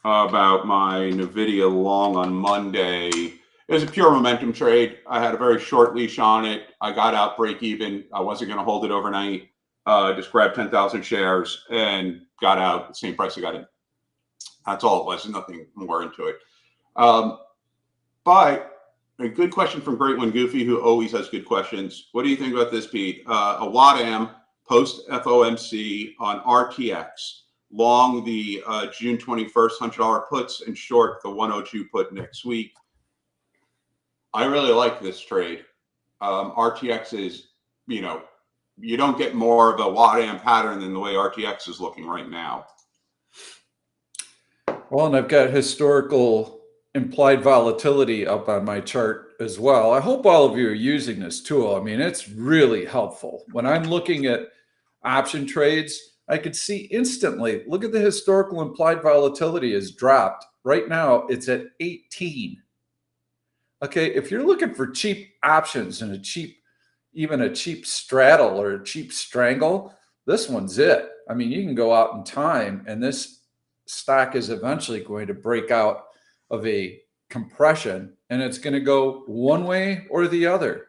my NVIDIA long on Monday. It was a pure momentum trade. I had a very short leash on it. I got out break even. I wasn't going to hold it overnight. Just grabbed 10,000 shares and got out at the same price I got in. That's all it was. Nothing more into it. But a good question from Great One Goofy, who always has good questions. What do you think about this, Pete? A WADAM post FOMC on RTX, long the June 21st $100 puts and short the 102 put next week. I really like this trade. RTX is, you don't get more of a WADAM pattern than the way RTX is looking right now. Well, and I've got historical implied volatility up on my chart as well. I hope all of you are using this tool. I mean, it's really helpful. When I'm looking at option trades, I could see instantly, look at the historical implied volatility has dropped. Right now, it's at 18. Okay, if you're looking for cheap options and even a cheap straddle or a cheap strangle, this one's it. I mean, you can go out in time and this stock is eventually going to break out of a compression and it's going to go one way or the other.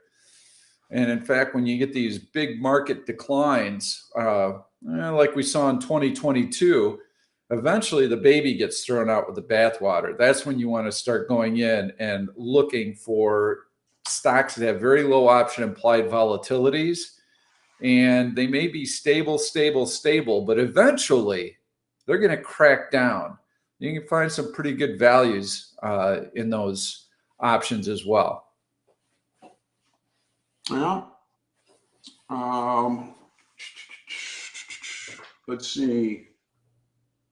And in fact, when you get these big market declines, like we saw in 2022, eventually the baby gets thrown out with the bathwater. That's when you want to start going in and looking for stocks that have very low option implied volatilities, and they may be stable, but eventually they're going to crack down. You can find some pretty good values in those options as well. Yeah. Let's see.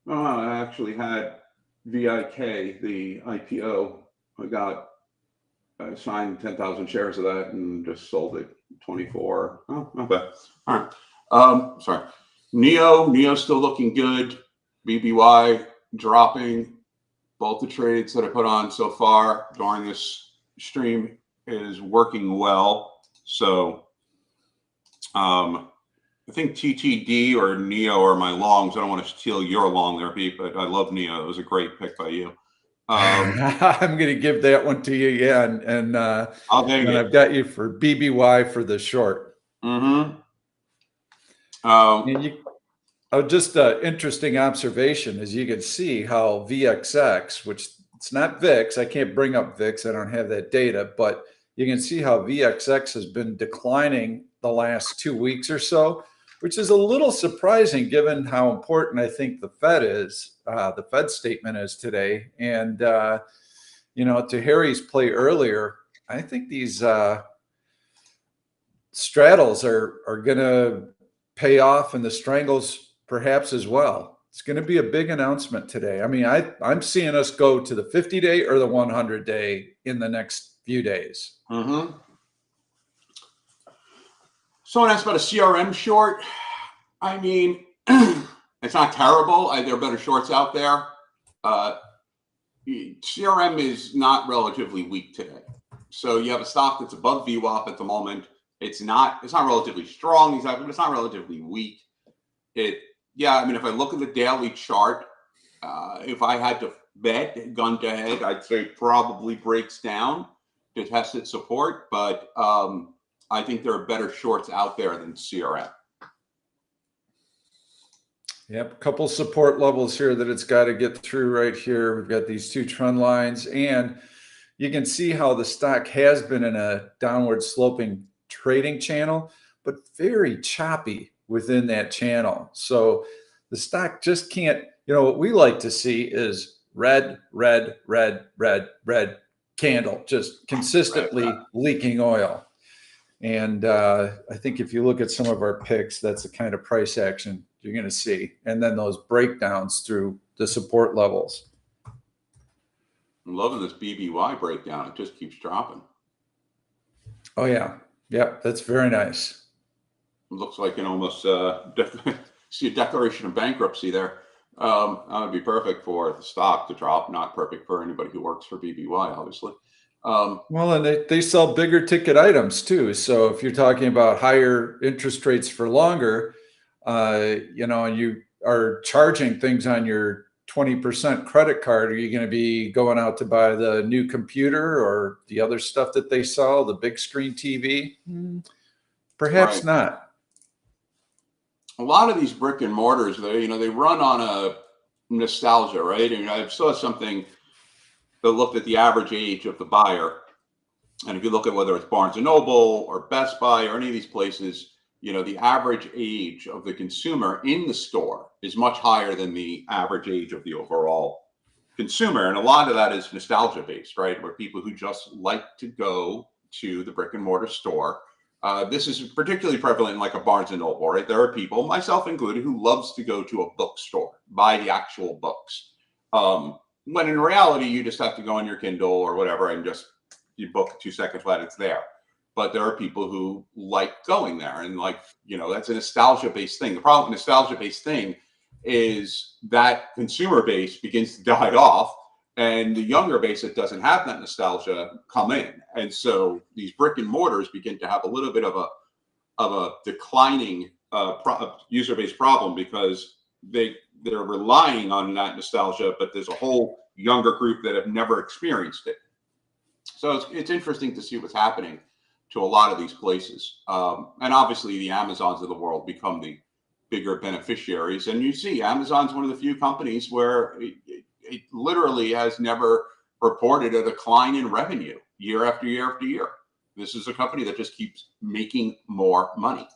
I actually had VIK, the IPO. I signed 10,000 shares of that and just sold it 24. Oh, not bad. All right. Sorry. Neo's still looking good. BBY dropping. Both the trades that I put on so far during this stream is working well. So I think TTD or Neo are my longs. I don't want to steal your long there, Pete, but I love Neo. It was a great pick by you. I'm going to give that one to you, yeah, and I've got you for BBY for the short. Mm-hmm. Just an interesting observation, as you can see how VXX, which it's not VIX, I can't bring up VIX, I don't have that data, but you can see how VXX has been declining the last 2 weeks or so, which is a little surprising given how important I think the Fed is, the Fed statement is today. And, to Harry's play earlier, I think these straddles are going to pay off, and the strangles perhaps as well. It's going to be a big announcement today. I mean, I'm seeing us go to the 50-day or the 100-day in the next few days. Mm-hmm. Someone asked about a CRM short. I mean, it's not terrible. There are better shorts out there. CRM is not relatively weak today. So you have a stock that's above VWAP at the moment. It's not relatively strong, exactly, but it's not relatively weak. Yeah, I mean, if I look at the daily chart, if I had to bet gun to head, I'd say it probably breaks down to test its support, but I think there are better shorts out there than CRM. Yep, a couple support levels here that it's got to get through right here. We've got these two trend lines, and you can see how the stock has been in a downward sloping trading channel, but very choppy within that channel. So the stock just can't, what we like to see is red, red, red, red, red candle, just consistently leaking oil. And I think if you look at some of our picks, that's the kind of price action you're going to see. And then those breakdowns through the support levels. I'm loving this BBY breakdown. It just keeps dropping. Oh, yeah. Yep, that's very nice. It looks like an almost see a declaration of bankruptcy there. That would be perfect for the stock to drop, not perfect for anybody who works for BBY, obviously. Well, and they sell bigger ticket items too. So if you're talking about higher interest rates for longer, and you are charging things on your 20% credit card, are you going to be going out to buy the new computer or the other stuff that they sell, the big screen TV? Perhaps not. A lot of these brick and mortars, they run on a nostalgia, right? I mean, I saw something that looked at the average age of the buyer, and if you look at whether it's Barnes and Noble or Best Buy or any of these places, the average age of the consumer in the store is much higher than the average age of the overall consumer. And a lot of that is nostalgia based, right? Where people who just like to go to the brick and mortar store. This is particularly prevalent in like a Barnes and Noble, right? There are people, myself included, who loves to go to a bookstore, buy the actual books. When in reality, you just have to go on your Kindle or whatever and you book 2 seconds flat, it's there. But there are people who like going there, and that's a nostalgia-based thing. The problem with nostalgia-based thing is that consumer base begins to die off, and the younger base that doesn't have that nostalgia come in. And so these brick and mortars begin to have a little bit of a declining user-based problem because they're relying on that nostalgia, but there's a whole younger group that have never experienced it. So it's interesting to see what's happening to a lot of these places. And obviously the Amazons of the world become the bigger beneficiaries. And you see Amazon's one of the few companies where it literally has never reported a decline in revenue year after year after year. This is a company that just keeps making more money.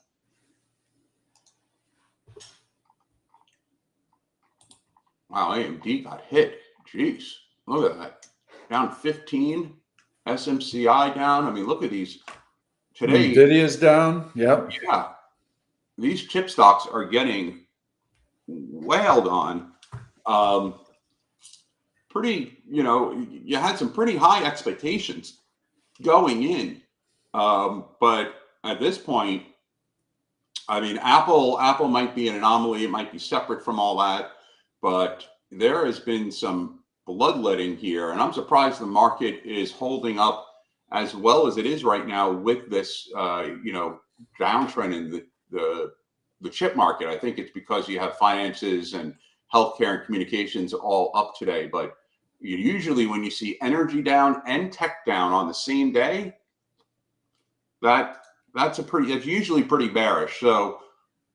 Wow, AMD got hit. Jeez, look at that. Down 15, SMCI down. I mean, look at these. Today, NVIDIA's down. Yep. Yeah. These chip stocks are getting wailed on. You had some pretty high expectations going in. But at this point, I mean, Apple might be an anomaly. It might be separate from all that. But there has been some bloodletting here. And I'm surprised the market is holding up as well as it is right now with this, downtrend in the chip market. I think it's because you have finances and healthcare and communications all up today. But usually when you see energy down and tech down on the same day, that's usually pretty bearish. So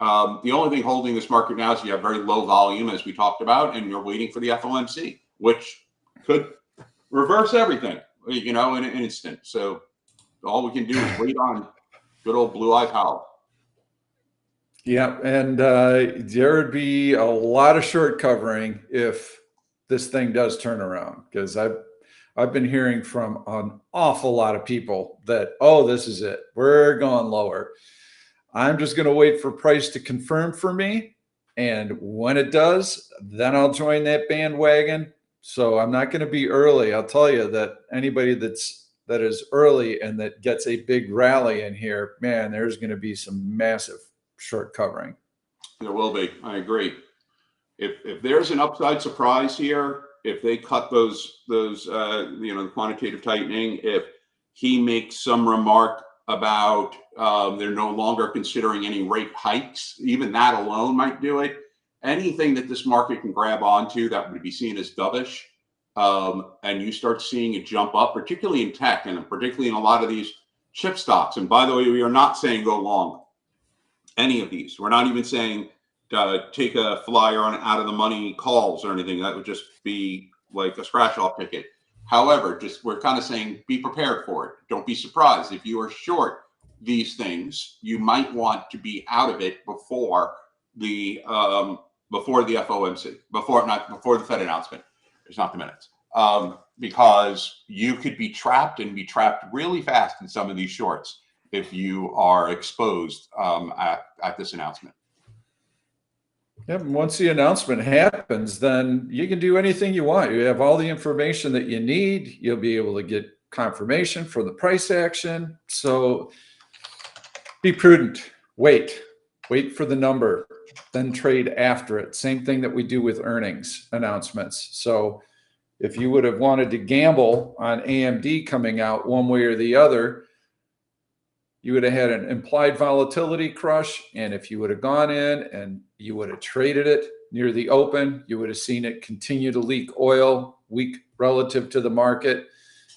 the only thing holding this market now is you have very low volume, as we talked about, and you're waiting for the FOMC, which could reverse everything, in an instant. So all we can do is wait on good old Blue Eye Powell. Yeah, and there would be a lot of short covering if this thing does turn around, because I've been hearing from an awful lot of people that, oh, this is it. We're going lower. I'm just going to wait for price to confirm for me. And when it does, then I'll join that bandwagon. So I'm not going to be early. I'll tell you that anybody that is early and that gets a big rally in here, man, there's going to be some massive short covering. There will be. I agree. If there's an upside surprise here, if they cut those the quantitative tightening, if he makes some remark about they're no longer considering any rate hikes, even that alone might do it. Anything that this market can grab onto that would be seen as dovish, and you start seeing it jump up, particularly in tech and particularly in a lot of these chip stocks. And by the way, we are not saying go long any of these. We're not even saying take a flyer on out of the money calls or anything. That would just be like a scratch off ticket. However, we're kind of saying be prepared for it. Don't be surprised if you are short these things. You might want to be out of it before the FOMC, before the Fed announcement. It's not the minutes, because you could be trapped and be trapped really fast in some of these shorts if you are exposed at this announcement. Yep. Once the announcement happens, then you can do anything you want. You have all the information that you need. You'll be able to get confirmation for the price action. So be prudent. Wait for the number, then trade after it. Same thing that we do with earnings announcements. So if you would have wanted to gamble on AMD coming out one way or the other, you would have had an implied volatility crush. And if you would have gone in and you would have traded it near the open, you would have seen it continue to leak oil, weak relative to the market.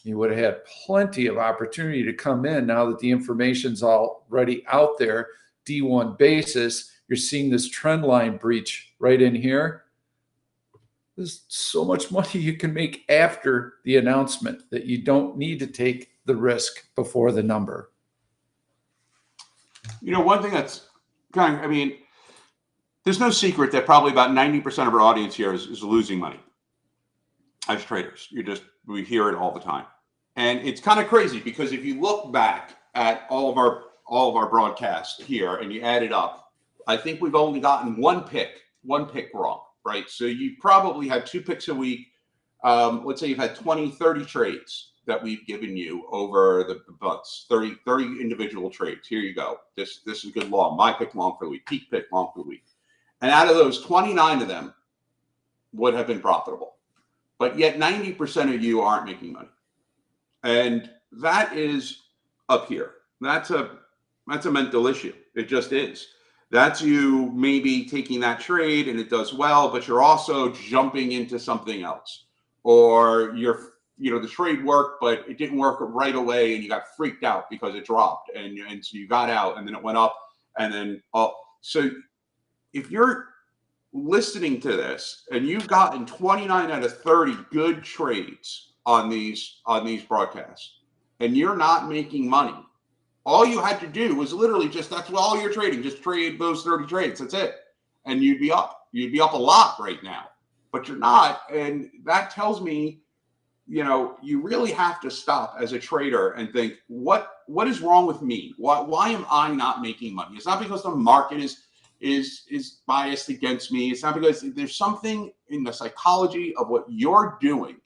You would have had plenty of opportunity to come in now that the information's already out there, D1 basis. You're seeing this trend line breach right in here. There's so much money you can make after the announcement that you don't need to take the risk before the number. One thing that's there's no secret that probably about 90% of our audience here is losing money as traders. We hear it all the time. And it's kind of crazy because if you look back at all of our broadcasts here and you add it up, I think we've only gotten one pick wrong, right? So you probably had 2 picks a week. Let's say you've had 20, 30 trades that we've given you over the months, 30 individual trades. Here you go. This is good long. My pick long for the week, peak pick long for the week. And out of those, 29 of them would have been profitable. But yet 90% of you aren't making money. And that is up here. That's a mental issue. It just is. That's you maybe taking that trade and it does well, but you're also jumping into something else. Or the trade worked, but it didn't work right away and you got freaked out because it dropped. And so you got out and then it went up and then up. So if you're listening to this and you've gotten 29 out of 30 good trades on these broadcasts and you're not making money, all you had to do was literally that's all you're trading. Just trade those 30 trades. That's it. And you'd be up. You'd be up a lot right now, but you're not. And that tells me, you really have to stop as a trader and think, what is wrong with me? Why am I not making money? It's not because the market is biased against me. It's not because there's something in the psychology of what you're doing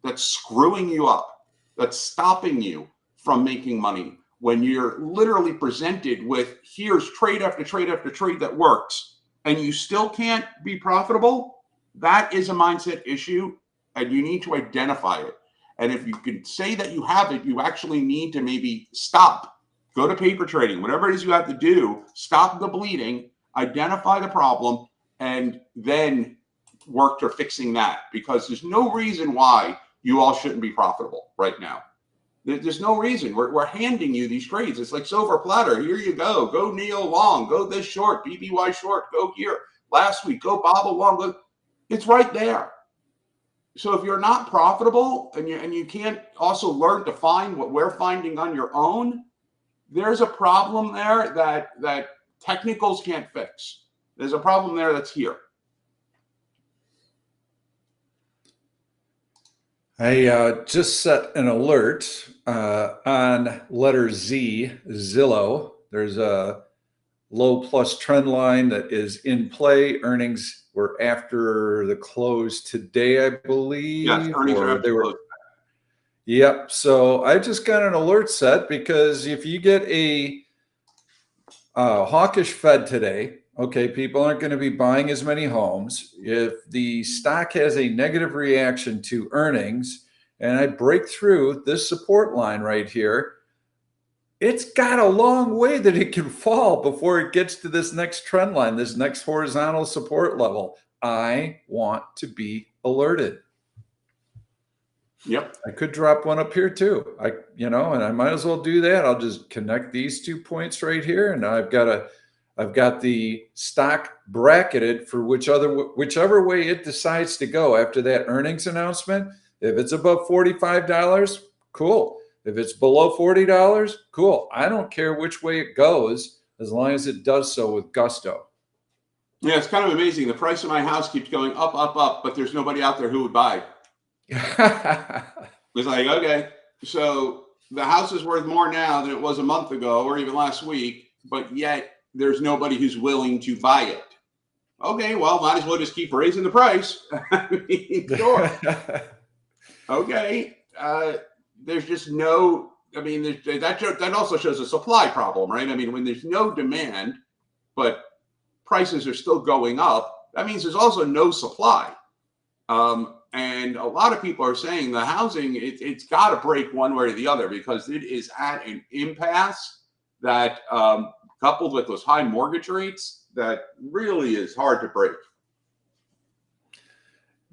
that's screwing you up, that's stopping you from making money when you're literally presented with here's trade after trade after trade that works and you still can't be profitable. That is a mindset issue and you need to identify it. And if you can say that you have it, you actually need to maybe stop, go to paper trading, whatever it is you have to do, stop the bleeding, identify the problem, and then work to fixing that, because there's no reason why you all shouldn't be profitable right now. There's no reason. We're handing you these trades. It's like silver platter. Here you go. Go Neo long. Go this short. BBY short. Go here. Last week, go Bobble long. It's right there. So if you're not profitable and you can't also learn to find what we're finding on your own, there's a problem there that technicals can't fix. There's a problem there that's here. I just set an alert on letter Z, Zillow. There's a low plus trend line that is in play. Earnings were after the close today, I Yes, believe, earnings are or after they were. close. Yep. So I just got an alert set because if you get a hawkish Fed today, okay, people aren't going to be buying as many homes. If the stock has a negative reaction to earnings, and I break through this support line right here, it's got a long way that it can fall before it gets to this next trend line, this next horizontal support level. I want to be alerted. Yep. I could drop one up here too. And I might as well do that. I'll just connect these 2 points right here, and I've got the stock bracketed for whichever way it decides to go after that earnings announcement. If it's above $45, cool. If it's below $40, cool. I don't care which way it goes as long as it does so with gusto. Yeah, it's kind of amazing. The price of my house keeps going up, up, up, but there's nobody out there who would buy. It's like, okay, so the house is worth more now than it was a month ago or even last week, but yet there's nobody who's willing to buy it. Okay, well, might as well just keep raising the price. I mean, sure. Okay. There's just no, I mean, that also shows a supply problem, right? I mean, when there's no demand, but prices are still going up, that means there's also no supply. And a lot of people are saying the housing, it's got to break one way or the other because it is at an impasse that, coupled with those high mortgage rates, that really is hard to break.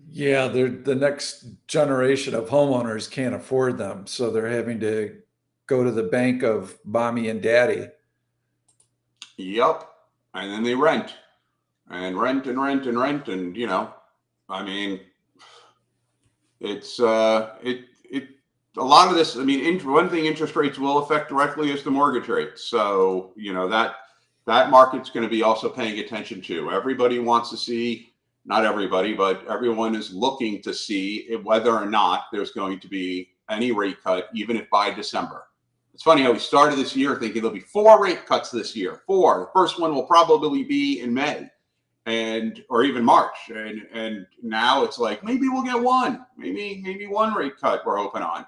Yeah, they're the next generation of homeowners can't afford them, so they're having to go to the bank of mommy and daddy. Yep. And then they rent and rent and rent and rent. And, I mean, it's a lot of this. I mean, one thing interest rates will affect directly is the mortgage rates. So that market's going to be also paying attention to. Everybody wants to see, not everybody, but everyone is looking to see whether or not there's going to be any rate cut, even if by December. It's funny how we started this year thinking there'll be 4 rate cuts this year. 4. The first one will probably be in May. Or even March, and now it's like maybe we'll get one, maybe one rate cut we're hoping on.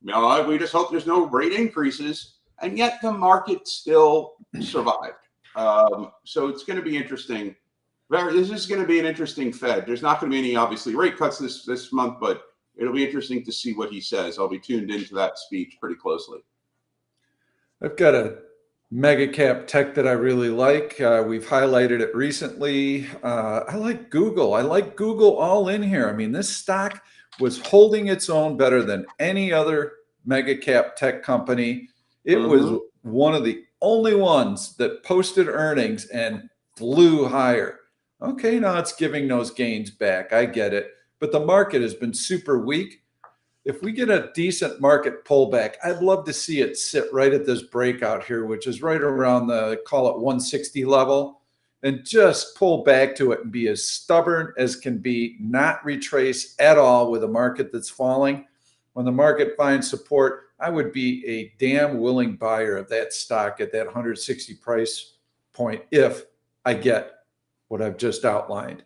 We just hope there's no rate increases, and yet the market still survived. So it's going to be interesting. This is going to be an interesting Fed. There's not going to be any obviously rate cuts this month, but it'll be interesting to see what he says. I'll be tuned into that speech pretty closely. I've got a mega cap tech that I really like. We've highlighted it recently. I like Google. I like Google all in here. I mean, this stock was holding its own better than any other mega cap tech company. It was one of the only ones that posted earnings and flew higher. Okay, now it's giving those gains back. I get it. But the market has been super weak. If we get a decent market pullback, I'd love to see it sit right at this breakout here, which is right around the, call it 160 level, and just pull back to it and be as stubborn as can be, not retrace at all with a market that's falling. When the market finds support, I would be a damn willing buyer of that stock at that 160 price point if I get what I've just outlined.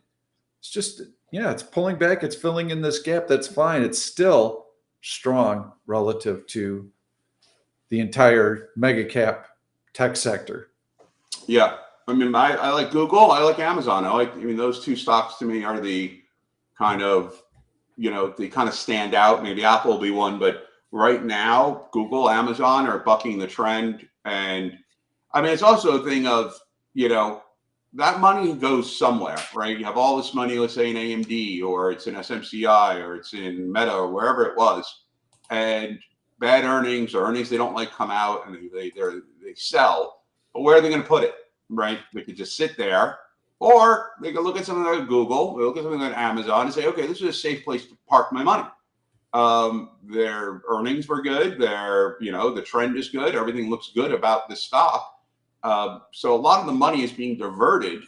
It's just, yeah, it's pulling back. It's filling in this gap. That's fine. It's still strong relative to the entire mega cap tech sector. Yeah. I mean, I like Google. I like Amazon. I mean, those two stocks to me are the kind of, they kind of stand out. Maybe Apple will be one, but right now, Google, Amazon are bucking the trend. And I mean, it's also a thing of, that money goes somewhere, right? You have all this money, let's say in AMD, or it's in SMCI, or it's in Meta, or wherever it was, and bad earnings or earnings they don't like come out and they sell. But where are they going to put it, right? They could just sit there, or they could look at something like Google, look at something like Amazon, and say, okay, this is a safe place to park my money. Their earnings were good. The trend is good. Everything looks good about the stock. So a lot of the money is being diverted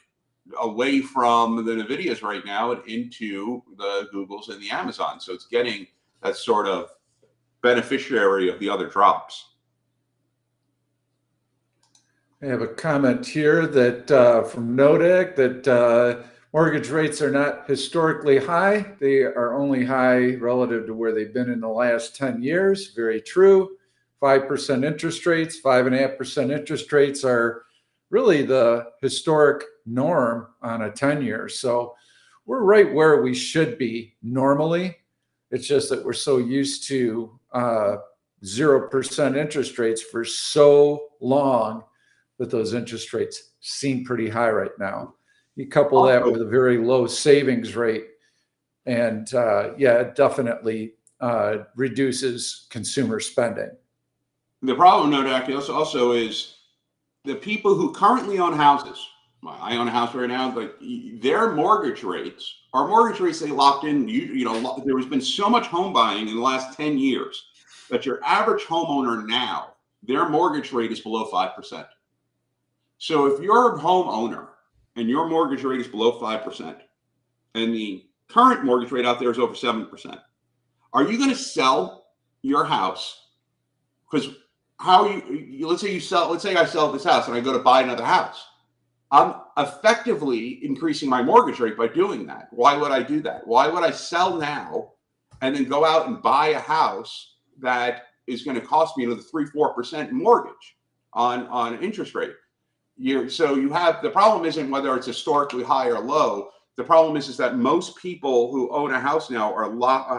away from the NVIDIAs right now and into the Googles and the Amazon. So it's getting as sort of beneficiary of the other drops. I have a comment here that from Nodec that mortgage rates are not historically high. They are only high relative to where they've been in the last 10 years. Very true. 5% interest rates, 5.5% interest rates are really the historic norm on a 10-year. So we're right where we should be normally. It's just that we're so used to 0% interest rates for so long that those interest rates seem pretty high right now. You couple that with a very low savings rate, and yeah, it definitely reduces consumer spending. The problem, Nodak, also is the people who currently own houses. I own a house right now, but their mortgage rates are mortgage rates they locked in. You know, there has been so much home buying in the last 10 years that your average homeowner now, their mortgage rate is below 5%. So if you're a homeowner and your mortgage rate is below 5% and the current mortgage rate out there is over 7%, are you going to sell your house? Because how let's say I sell this house and I go to buy another house. I'm effectively increasing my mortgage rate by doing that. Why would I do that? Why would I sell now and then go out and buy a house that is going to cost me another 3-4% mortgage on interest rate? So you have, the problem isn't whether it's historically high or low. The problem is that most people who own a house now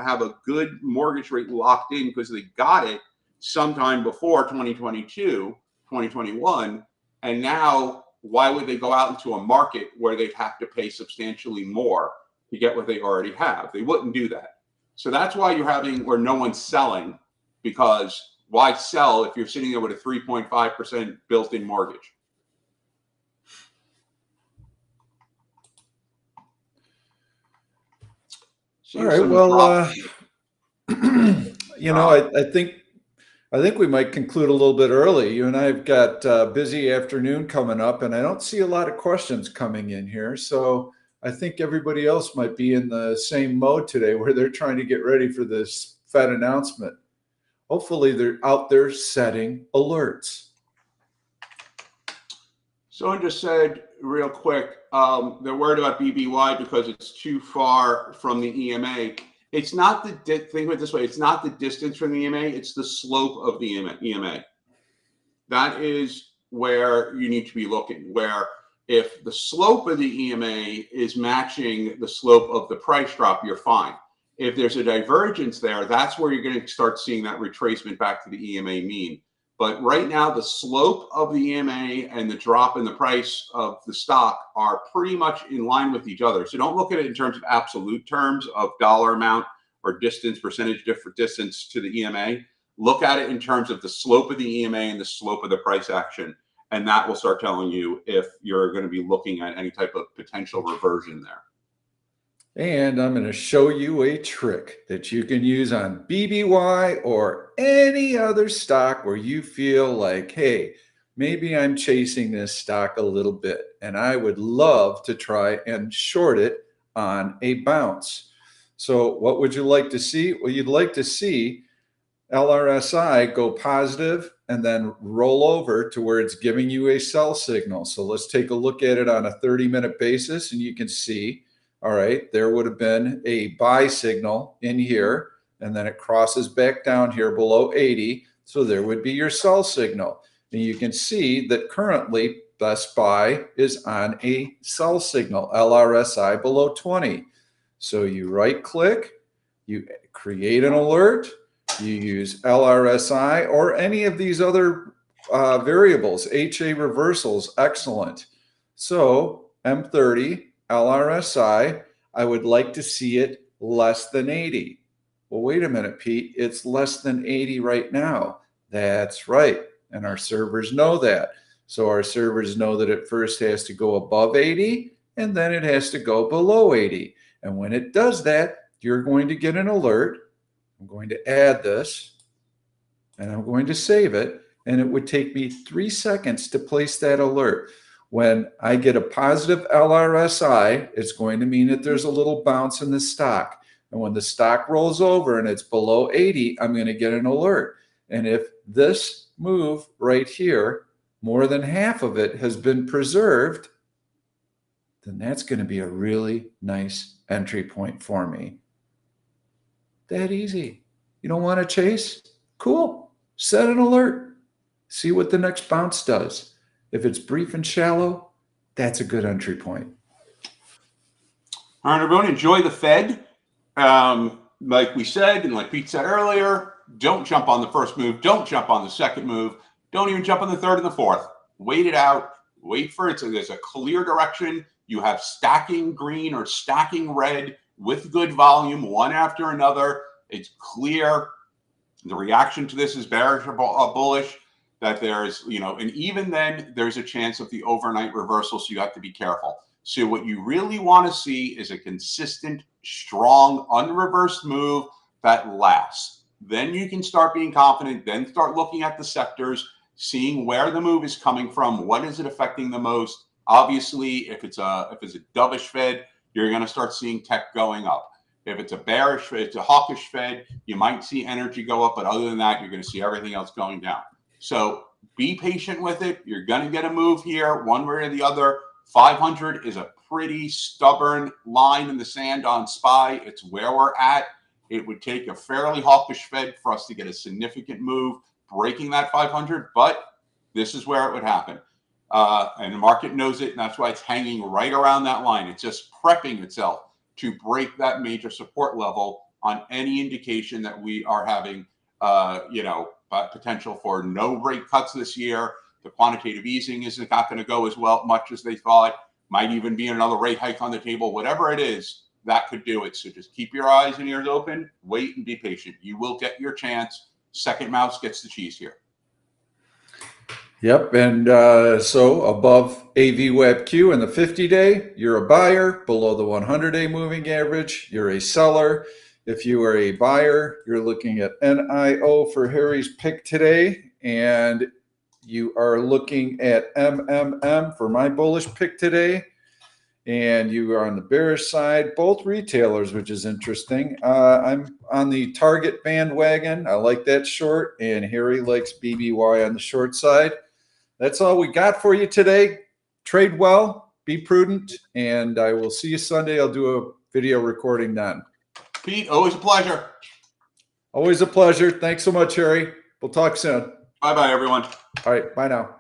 have a good mortgage rate locked in because they got it sometime before 2022, 2021. And now, why would they go out into a market where they'd have to pay substantially more to get what they already have? They wouldn't do that. So that's why you're having where no one's selling, because why sell if you're sitting there with a 3.5% built-in mortgage? All right. Well, you know, I think we might conclude a little bit early. You and I have got a busy afternoon coming up, and I don't see a lot of questions coming in here. So I think everybody else might be in the same mode today where they're trying to get ready for this Fed announcement. Hopefully they're out there setting alerts. Someone just said real quick, they're worried about BBY because it's too far from the EMA. It's not think of it this way, it's not the distance from the EMA, it's the slope of the EMA. That is where you need to be looking, where if the slope of the EMA is matching the slope of the price drop, you're fine. If there's a divergence there, that's where you're going to start seeing that retracement back to the EMA mean. But right now, the slope of the EMA and the drop in the price of the stock are pretty much in line with each other. So don't look at it in terms of absolute terms of dollar amount or distance, percentage different distance to the EMA. Look at it in terms of the slope of the EMA and the slope of the price action. And that will start telling you if you're going to be looking at any type of potential reversion there. And I'm going to show you a trick that you can use on BBY or any other stock where you feel like, hey, maybe I'm chasing this stock a little bit and I would love to try and short it on a bounce. So what would you like to see? Well, you'd like to see LRSI go positive and then roll over to where it's giving you a sell signal. So let's take a look at it on a 30-minute basis, and you can see, all right, there would have been a buy signal in here, and then it crosses back down here below 80. So there would be your sell signal. And you can see that currently Best Buy is on a sell signal, LRSI below 20. So you right click, you create an alert, you use LRSI or any of these other variables, HA reversals, excellent. So M30, LRSI, I would like to see it less than 80. Well, wait a minute, Pete, it's less than 80 right now. That's right, and our servers know that. So our servers know that it first has to go above 80, and then it has to go below 80. And when it does that, you're going to get an alert. I'm going to add this, and I'm going to save it, and it would take me 3 seconds to place that alert. When I get a positive LRSI, it's going to mean that there's a little bounce in the stock. And when the stock rolls over and it's below 80, I'm going to get an alert. And if this move right here, more than half of it has been preserved, then that's going to be a really nice entry point for me. That easy. You don't want to chase? Cool. Set an alert. See what the next bounce does. If it's brief and shallow, that's a good entry point. All right, everyone, enjoy the Fed. Like we said, and like Pete said earlier, don't jump on the first move. Don't jump on the second move. Don't even jump on the third and the fourth. Wait it out. Wait for it. So there's a clear direction. You have stacking green or stacking red with good volume, one after another. It's clear. The reaction to this is bearish or bullish. That there's, and even then there's a chance of the overnight reversal. So you have to be careful. So what you really want to see is a consistent, strong, unreversed move that lasts. Then you can start being confident. Then start looking at the sectors, seeing where the move is coming from. What is it affecting the most? Obviously, if it's a dovish Fed, you're going to start seeing tech going up. If it's a bearish, it's a hawkish Fed, you might see energy go up. But other than that, you're going to see everything else going down. So be patient with it. You're going to get a move here, one way or the other. 500 is a pretty stubborn line in the sand on SPY. It's where we're at. It would take a fairly hawkish Fed for us to get a significant move breaking that 500, but this is where it would happen. And the market knows it, and that's why it's hanging right around that line. It's just prepping itself to break that major support level on any indication that we are having, potential for no rate cuts this year. The quantitative easing is not going to go as much as they thought. Might even be another rate hike on the table. Whatever it is, that could do it. So just keep your eyes and ears open. Wait and be patient. You will get your chance. Second mouse gets the cheese here. Yep. And so above AVWABQ in the 50-day, you're a buyer. Below the 100-day moving average, you're a seller. If you are a buyer, you're looking at NIO for Harry's pick today. And you are looking at MMM for my bullish pick today. And you are on the bearish side, both retailers, which is interesting. I'm on the Target bandwagon. I like that short. And Harry likes BBY on the short side. That's all we got for you today. Trade well, be prudent, and I will see you Sunday. I'll do a video recording then. Pete, always a pleasure. Always a pleasure. Thanks so much, Harry. We'll talk soon. Bye-bye, everyone. All right. Bye now.